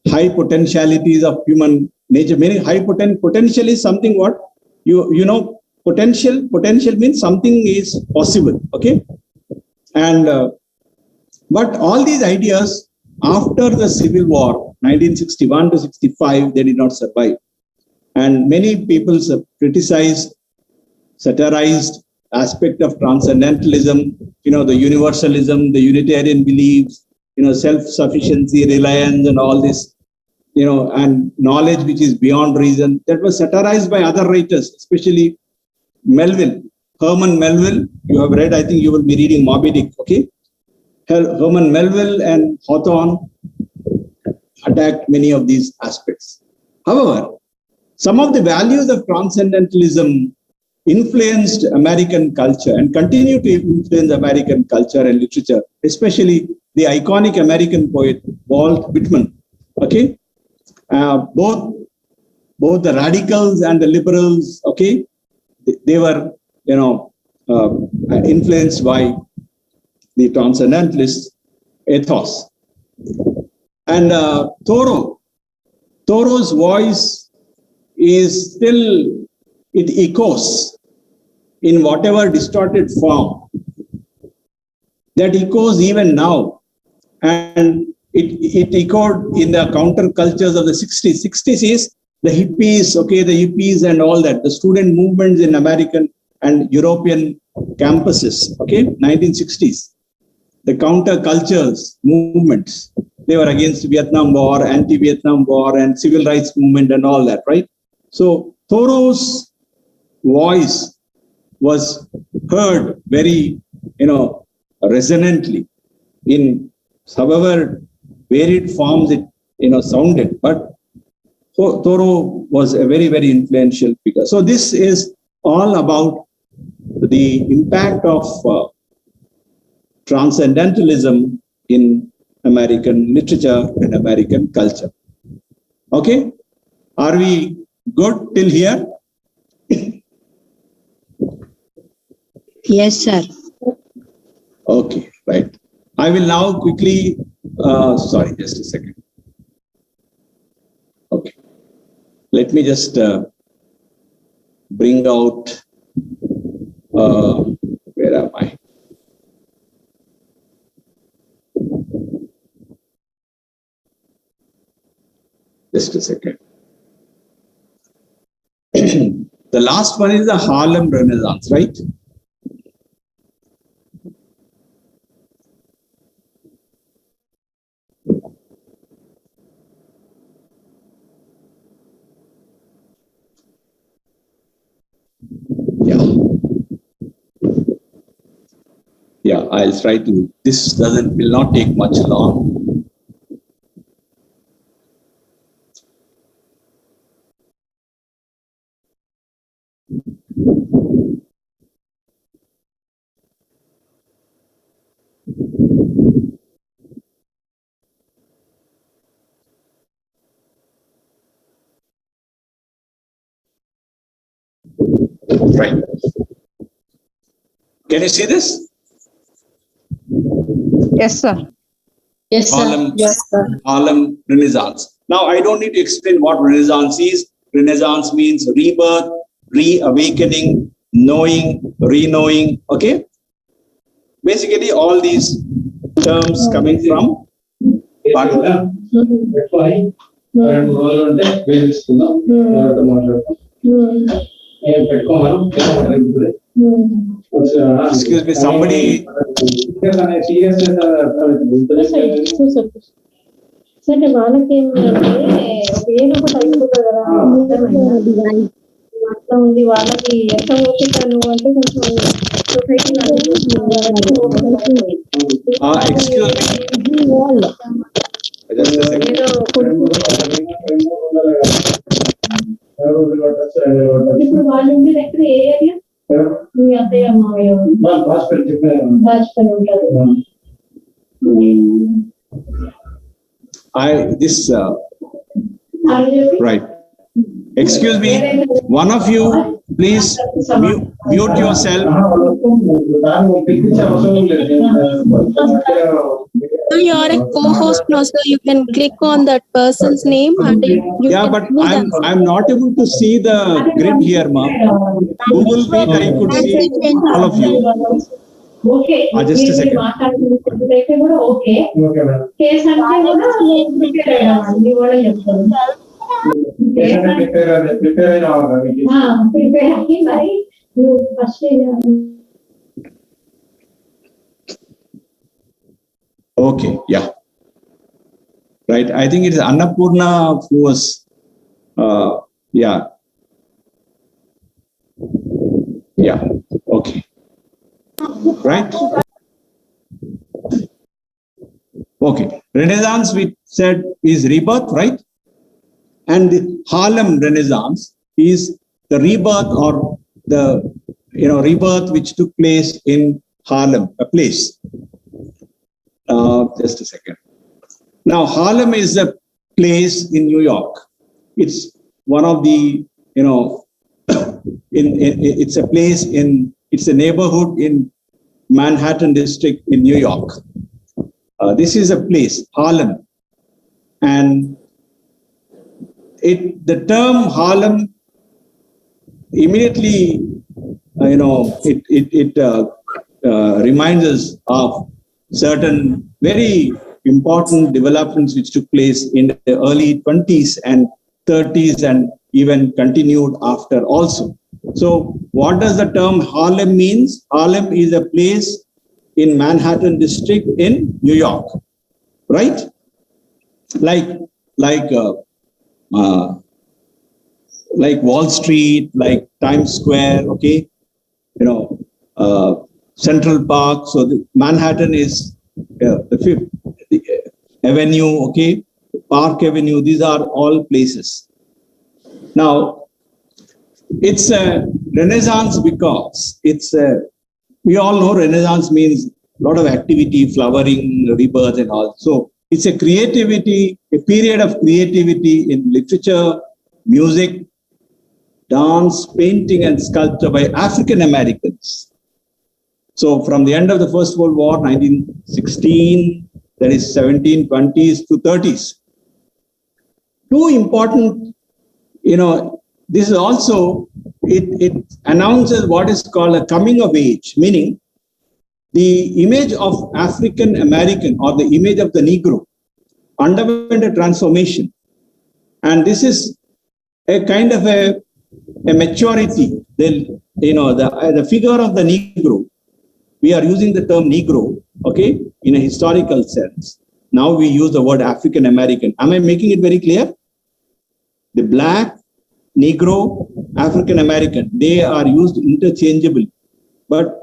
high potentialities of human nature. Meaning, high potential is something what potential means something is possible. Okay, and but all these ideas after the Civil War, 1961 to 65, they did not survive. And many people criticized, satirized aspect of transcendentalism, the universalism, the Unitarian beliefs, self-sufficiency, reliance, and all this. and knowledge which is beyond reason. That was satirized by other writers, especially Melville, Herman Melville. You have read, I think you will be reading Moby Dick, okay? Herman Melville and Hawthorne attacked many of these aspects. However, some of the values of transcendentalism influenced American culture and continue to influence American culture and literature, especially the iconic American poet Walt Whitman. Okay, both the radicals and the liberals. Okay, they were influenced by the transcendentalist ethos. And Thoreau's voice is still, it echoes in whatever distorted form. That echoes even now. And it echoed in the countercultures of the 60s. 60s is the hippies, okay, the hippies and all that, the student movements in American and European campuses, okay, 1960s. The countercultures movements, they were against Vietnam War, anti-Vietnam War, and civil rights movement and all that, right? So Thoreau's voice was heard very, resonantly in however varied forms it, sounded. But Thoreau was a very, very influential figure. So this is all about the impact of transcendentalism in American literature and American culture. Okay? Are we good till here? Yes, sir. Okay, right. I will now quickly, sorry, just a second. Okay. Let me just bring out, where am I? Just a second. The last one is the Harlem Renaissance, right? Yeah, I'll try to, this will not take much long. Right. Can you see this? Yes, sir. Yes, sir. Harlem Renaissance. Now, I don't need to explain what Renaissance is. Renaissance means rebirth, reawakening, knowing, re-knowing. Okay? Basically, all these terms coming from excuse me, somebody. సరే వాళ్ళకి ఏదొకటి అయిపోతుంది కదా అట్లా ఉంది వాళ్ళకి ఎంత ఓపిక నువ్వు అంటే కొంచెం సొసైటీ ఇప్పుడు వాళ్ళు ఉండేది ఎక్కడ ఏ ఏరియా మీ అత్తయ్య మామయ్య బాజ్పేయి ఉంటారు Right. Excuse me, one of you, please mute yourself. You are a co-host now, so you can click on that person's name and Yeah, but I'm not able to see the grid here, ma'am. Google Meet, I could see all of you. Okay. Just a second. Okay. Case Okay, yeah. right? I think it is Annapurna who was, yeah. Yeah, okay. Right? Okay. Renaissance, we said, is rebirth, right? And the Harlem Renaissance is the rebirth or the rebirth which took place in Harlem, a place. Just a second. Now, Harlem is a place in New York. It's one of the, it's a place it's a neighborhood in Manhattan district in New York. This is a place, Harlem. And the term Harlem immediately, reminds us of certain very important developments which took place in the early 20s and 30s and even continued after also. So what does the term Harlem means? Harlem is a place in Manhattan district in New York, right? Like Wall Street, like Times Square, okay? Central Park. So the Manhattan is the Fifth Avenue, okay? Park Avenue, these are all places. Now, it's a Renaissance because we all know Renaissance means a lot of activity, flowering, rebirth and all. So it's a creativity, a period of creativity in literature, music, dance, painting and sculpture by African Americans. So from the end of the First World War, 1916, that is 1720s to 30s. Two important, this is also, it announces what is called a coming of age, meaning the image of African American or the image of the Negro underwent a transformation. And this is a kind of a maturity. The figure of the Negro, we are using the term Negro, okay, in a historical sense. Now we use the word African American. Am I making it very clear? The Black, Negro, African American, they are used interchangeably. But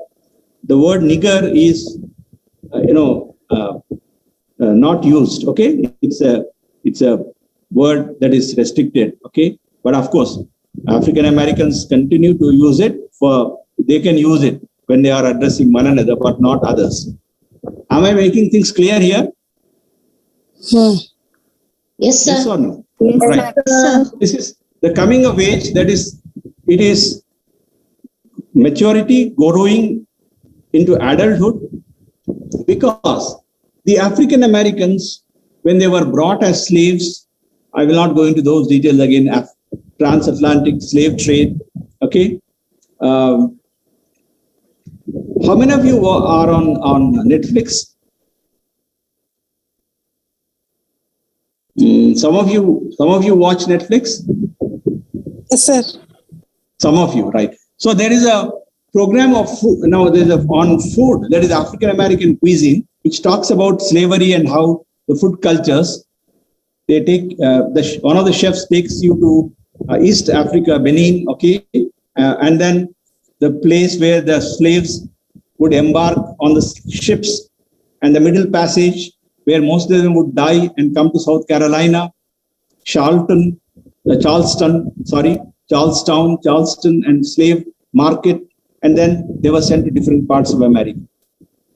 the word nigger is, not used, okay? It's a word that is restricted, okay? But of course, African Americans continue to use it they can use it when they are addressing one another, but not others. Am I making things clear here? Yes, sir. Yes or no? Yes, right. sir. This is the coming of age, it is maturity growing into adulthood, because the African Americans, when they were brought as slaves, I will not go into those details again, transatlantic slave trade, okay? How many of you are on Netflix? Some of you watch Netflix? Yes, sir. Some of you, right? So there is a program of food, now there's on food, that is African American cuisine, which talks about slavery and how the food cultures, they take, one of the chefs takes you to East Africa, Benin, okay? And then the place where the slaves would embark on the ships, and the Middle Passage, where most of them would die and come to South Carolina, Charleston, and slave market, and then they were sent to different parts of America.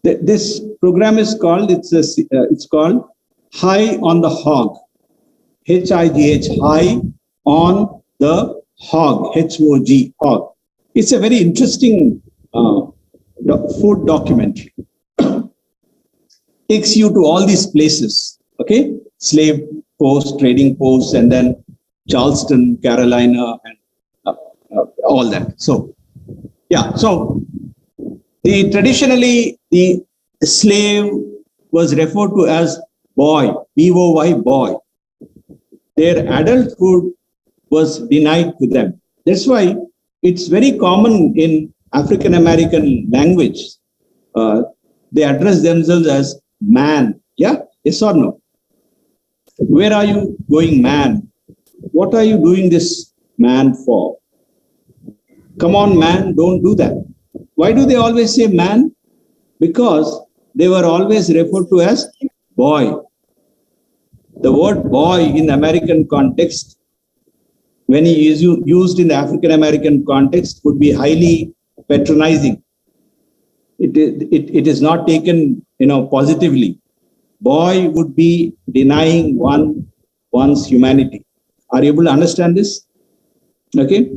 This program is called, it's called High on the Hog, H-I-G-H, High on the Hog, H-O-G, Hog. It's a very interesting food documentary. Takes you to all these places, okay? Slave post, trading posts, and then Charleston, Carolina, and all that. So, yeah, so traditionally, the slave was referred to as boy, B-O-Y, boy. Their adulthood was denied to them. That's why it's very common in African American language. They address themselves as man. Yeah, yes or no? Where are you going, man? What are you doing this, man, for? Come on, man, don't do that. Why do they always say man? Because they were always referred to as boy. The word boy in American context, when he is used in the African American context, would be highly patronizing. It is not taken, positively. Boy would be denying one's humanity. Are you able to understand this? Okay.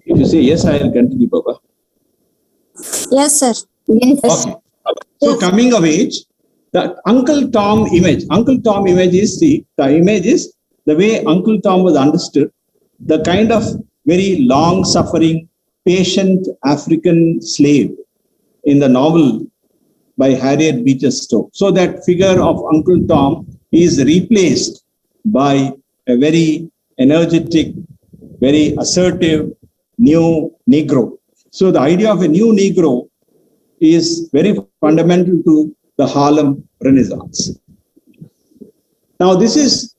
If you say yes, I will continue, Baba. Yes, sir. Yes. Okay. So coming of age, the Uncle Tom image. Uncle Tom image is the image is the way Uncle Tom was understood, the kind of very long-suffering, patient African slave in the novel by Harriet Beecher Stowe. So that figure of Uncle Tom is replaced by a very energetic, very assertive new Negro. So the idea of a new Negro is very fundamental to the Harlem Renaissance. Now this is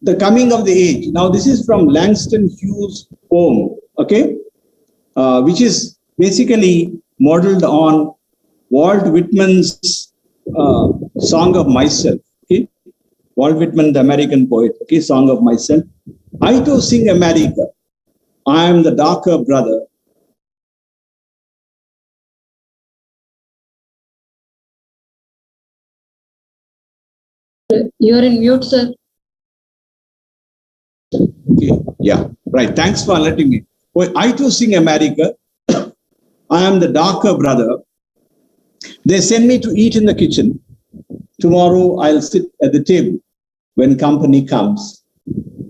the coming of the age. Now this is from Langston Hughes' poem, okay, which is basically modeled on Walt Whitman's Song of Myself, okay? Walt Whitman, the American poet, okay, Song of Myself. I too sing America. I am the darker brother. You're in mute, sir. Okay, yeah, right. Thanks for letting me. Well, I too sing America. I am the darker brother. They send me to eat in the kitchen. Tomorrow I'll sit at the table when company comes.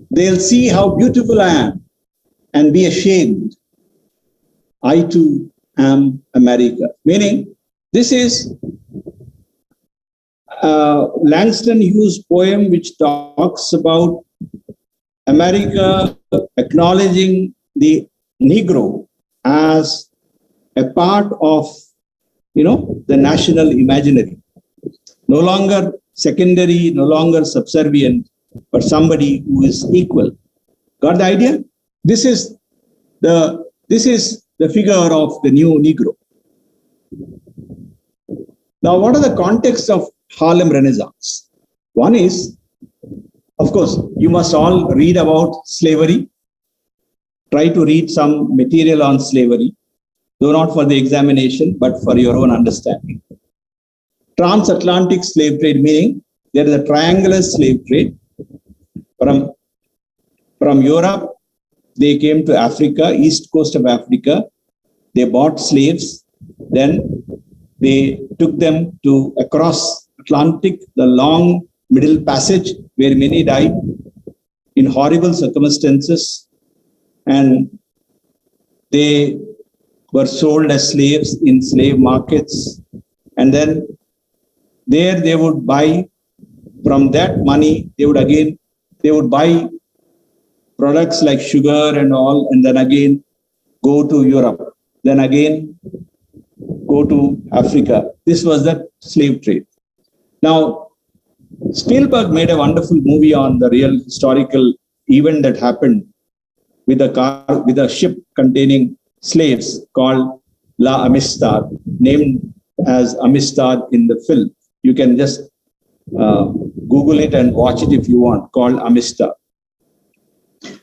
They'll see how beautiful I am and be ashamed. I too am America. Meaning, this is Langston Hughes' poem, which talks about America acknowledging the Negro as a part of, the national imaginary. No longer secondary, no longer subservient, but somebody who is equal. Got the idea? This is the figure of the new Negro. Now, what are the contexts of Harlem Renaissance? One is, of course, you must all read about slavery. Try to read some material on slavery, though not for the examination, but for your own understanding. Transatlantic slave trade, meaning there is a triangular slave trade. From Europe, they came to Africa, east coast of Africa. They bought slaves. Then they took them to across Atlantic, the long Middle Passage, where many died in horrible circumstances. And they were sold as slaves in slave markets. And then there they would buy, from that money, they would buy products like sugar and all, and then again go to Europe, then again go to Africa. This was the slave trade. Now, Spielberg made a wonderful movie on the real historical event that happened with a ship containing slaves called La Amistad, named as Amistad in the film. You can just Google it and watch it if you want, called Amistad.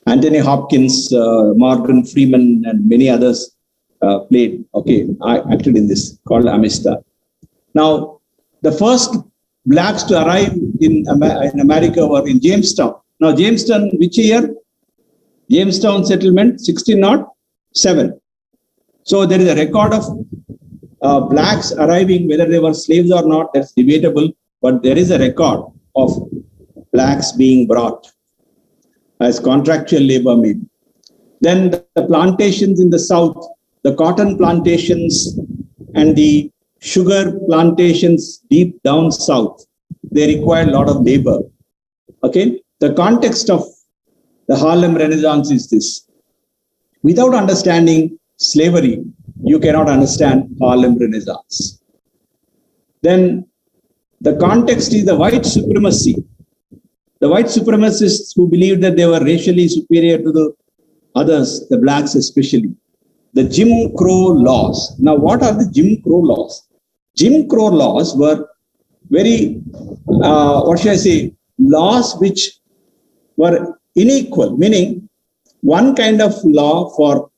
Anthony Hopkins, Morgan Freeman, and many others acted in this, called Amistad. Now, the first blacks to arrive in America were in Jamestown. Now, Jamestown, which year? Jamestown settlement, 1607. So there is a record of blacks arriving, whether they were slaves or not, that's debatable, but there is a record of blacks being brought as contractual labor maybe. Then the plantations in the south, the cotton plantations and the sugar plantations deep down south, they required a lot of labor. Okay, the context of the Harlem Renaissance is this. Without understanding slavery, you cannot understand Harlem Renaissance. Then The context is the white supremacy. The white supremacists who believed that they were racially superior to the others, the blacks especially. The Jim Crow laws. Now, what are the Jim Crow laws? Jim Crow laws were very, laws which were unequal, meaning one kind of law for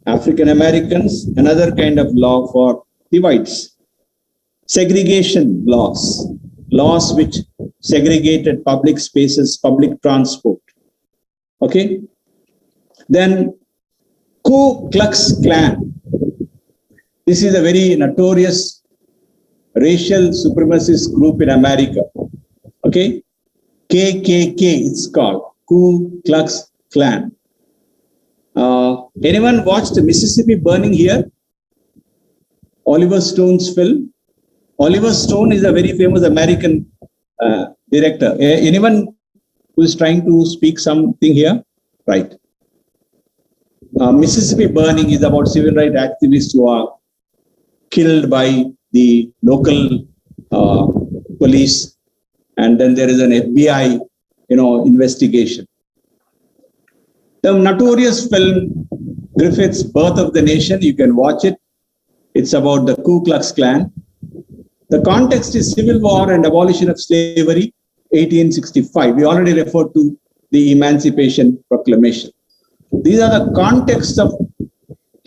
African Americans, another kind of law for the whites. Segregation laws, laws which segregated public spaces, public transport. Okay. Then Ku Klux Klan. This is a very notorious racial supremacist group in America. Okay. KKK, it's called Ku Klux Klan. Anyone watched Mississippi Burning here? Oliver Stone's film. Oliver Stone is a very famous American director. Anyone who is trying to speak something here? Right. Mississippi Burning is about civil rights activists who are killed by the local police, and then there is an FBI, investigation. The notorious film Griffith's Birth of the Nation, you can watch it. It's about the Ku Klux Klan. The context is Civil War and abolition of slavery, 1865. We already referred to the Emancipation Proclamation. These are the contexts of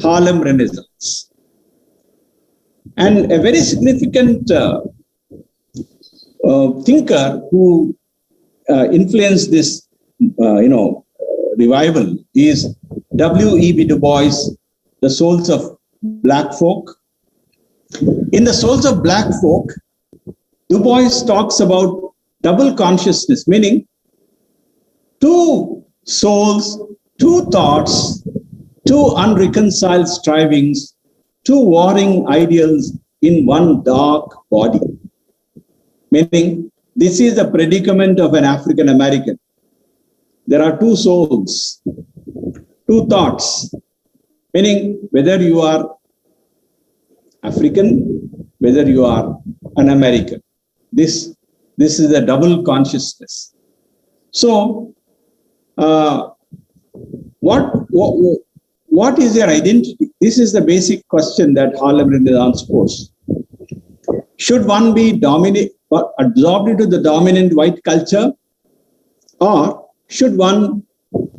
Harlem Renaissance. And a very significant thinker who influenced this, revival is W.E.B. Du Bois, The Souls of Black Folk. In The Souls of Black Folk, Du Bois talks about double consciousness, meaning two souls, two thoughts, two unreconciled strivings, two warring ideals in one dark body. Meaning, this is the predicament of an African American. There are two souls, two thoughts, meaning whether you are African, whether you are an American. This is a double consciousness. So, what is your identity? This is the basic question that Harlem Renaissance posed. Should one be absorbed into the dominant white culture, or should one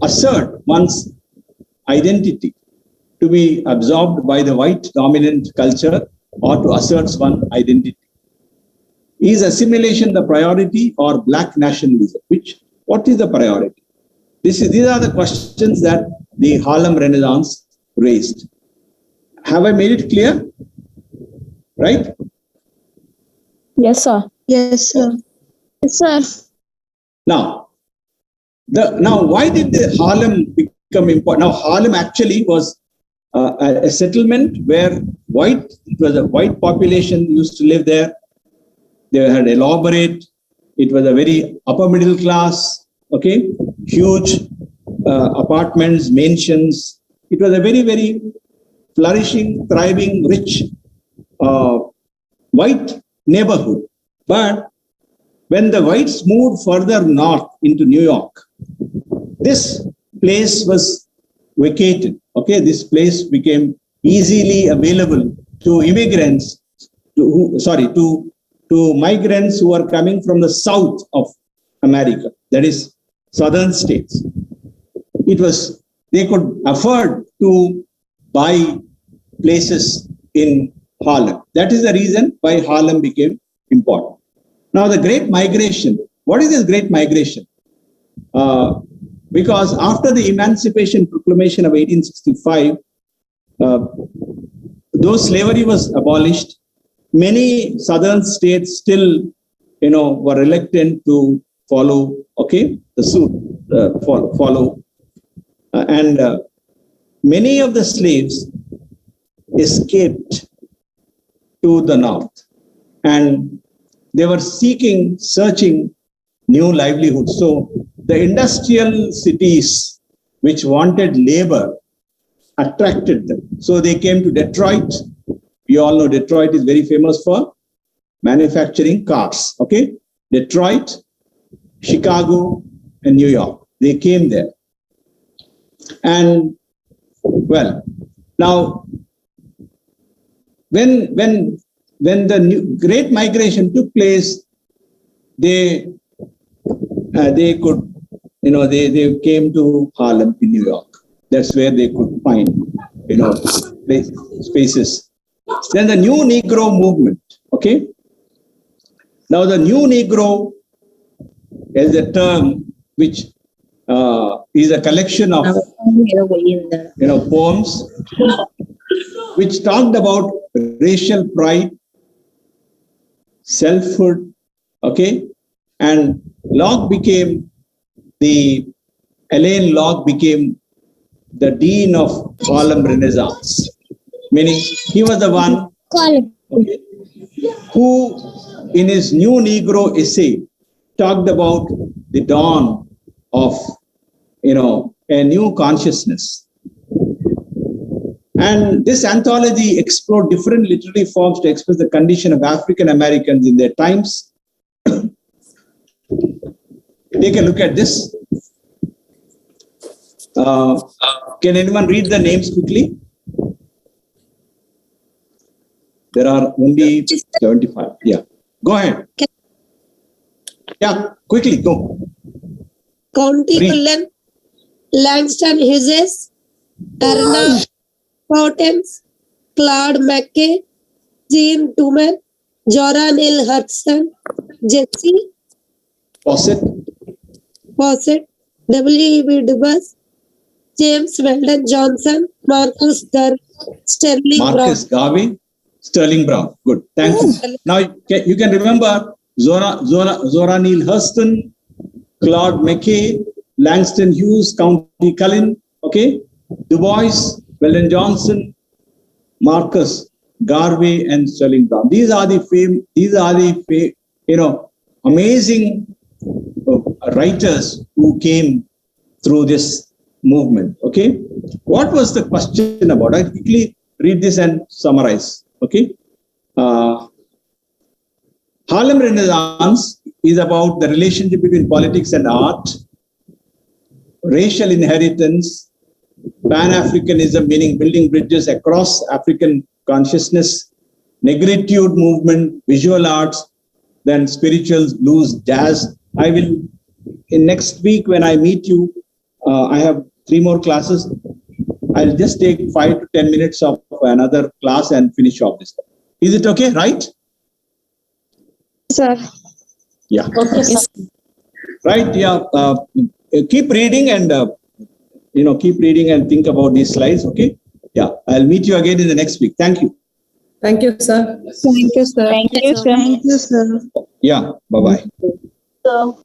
assert one's identity to be absorbed by the white dominant culture or to assert one's identity? Is assimilation the priority or black nationalism? What is the priority? These are the questions that the Harlem Renaissance raised. Have I made it clear? Right? Yes, sir. Yes, sir. Yes, sir. Now, why did the Harlem become important? Now, Harlem actually was a settlement where it was a white population used to live there. They had elaborate. It was a very upper middle class, okay, huge apartments, mansions. It was a very, very flourishing, thriving, rich white neighborhood. But when the whites moved further north into New York, this place was vacated. Okay, this place became easily available to immigrants, to migrants who are coming from the south of America, that is southern states. They could afford to buy places in Harlem. That is the reason why Harlem became important. Now, the Great Migration. What is this Great Migration? Because after the Emancipation Proclamation of 1865, though slavery was abolished, many southern states still, were reluctant to follow, the suit, follow. And many of the slaves escaped to the north, and they were searching new livelihoods. So the industrial cities which wanted labor attracted them. So they came to Detroit. You all know Detroit is very famous for manufacturing cars. Okay, Detroit, Chicago, and New York. They came there. And well, now when the Great Migration took place, they could, they came to Harlem in New York. That's where they could find, spaces. Then the New Negro movement. Okay. Now the New Negro is a term which is a collection of poems which talked about racial pride, selfhood, okay, and Alain Locke became the dean of Harlem Renaissance, meaning he was the one who in his New Negro essay talked about the dawn of a new consciousness. And this anthology explored different literary forms to express the condition of African Americans in their times. Take a look at this. Can anyone read the names quickly? There are only 75. Yeah, go ahead. Yeah, quickly go. County Read. Cullen, Langston Hughes, Erna Hortense, Claude McKay, Jean Toomer, Zora Neale Hurston, Jesse Fawcett, W.E.B. Du Bois, James Weldon Johnson, Marcus Garvey, Sterling Marcus Garvey, Sterling Brown. Good, thank you. Now you can remember Zora Neale Hurston, Claude McKay, Langston Hughes, County Cullen, okay, Du Bois, Weldon Johnson, Marcus Garvey, and Sterling Brown. These are the amazing writers who came through this movement. Okay, what was the question about? I'll quickly read this and summarize. Okay, Harlem Renaissance is about the relationship between politics and art, racial inheritance, Pan-Africanism, meaning building bridges across African consciousness, negritude movement, visual arts, then spirituals, blues, jazz. I will, in next week when I meet you, I have 3 more classes. I'll just take 5 to 10 minutes of another class and finish off this. Is it okay, right? Sir. Yeah. Okay, sir. Right, yeah. Keep reading and, keep reading and think about these slides, okay? Yeah, I'll meet you again in the next week. Thank you. Thank you, sir. Thank you, sir. Thank you, sir. Thank you, sir. Yeah, bye-bye. So,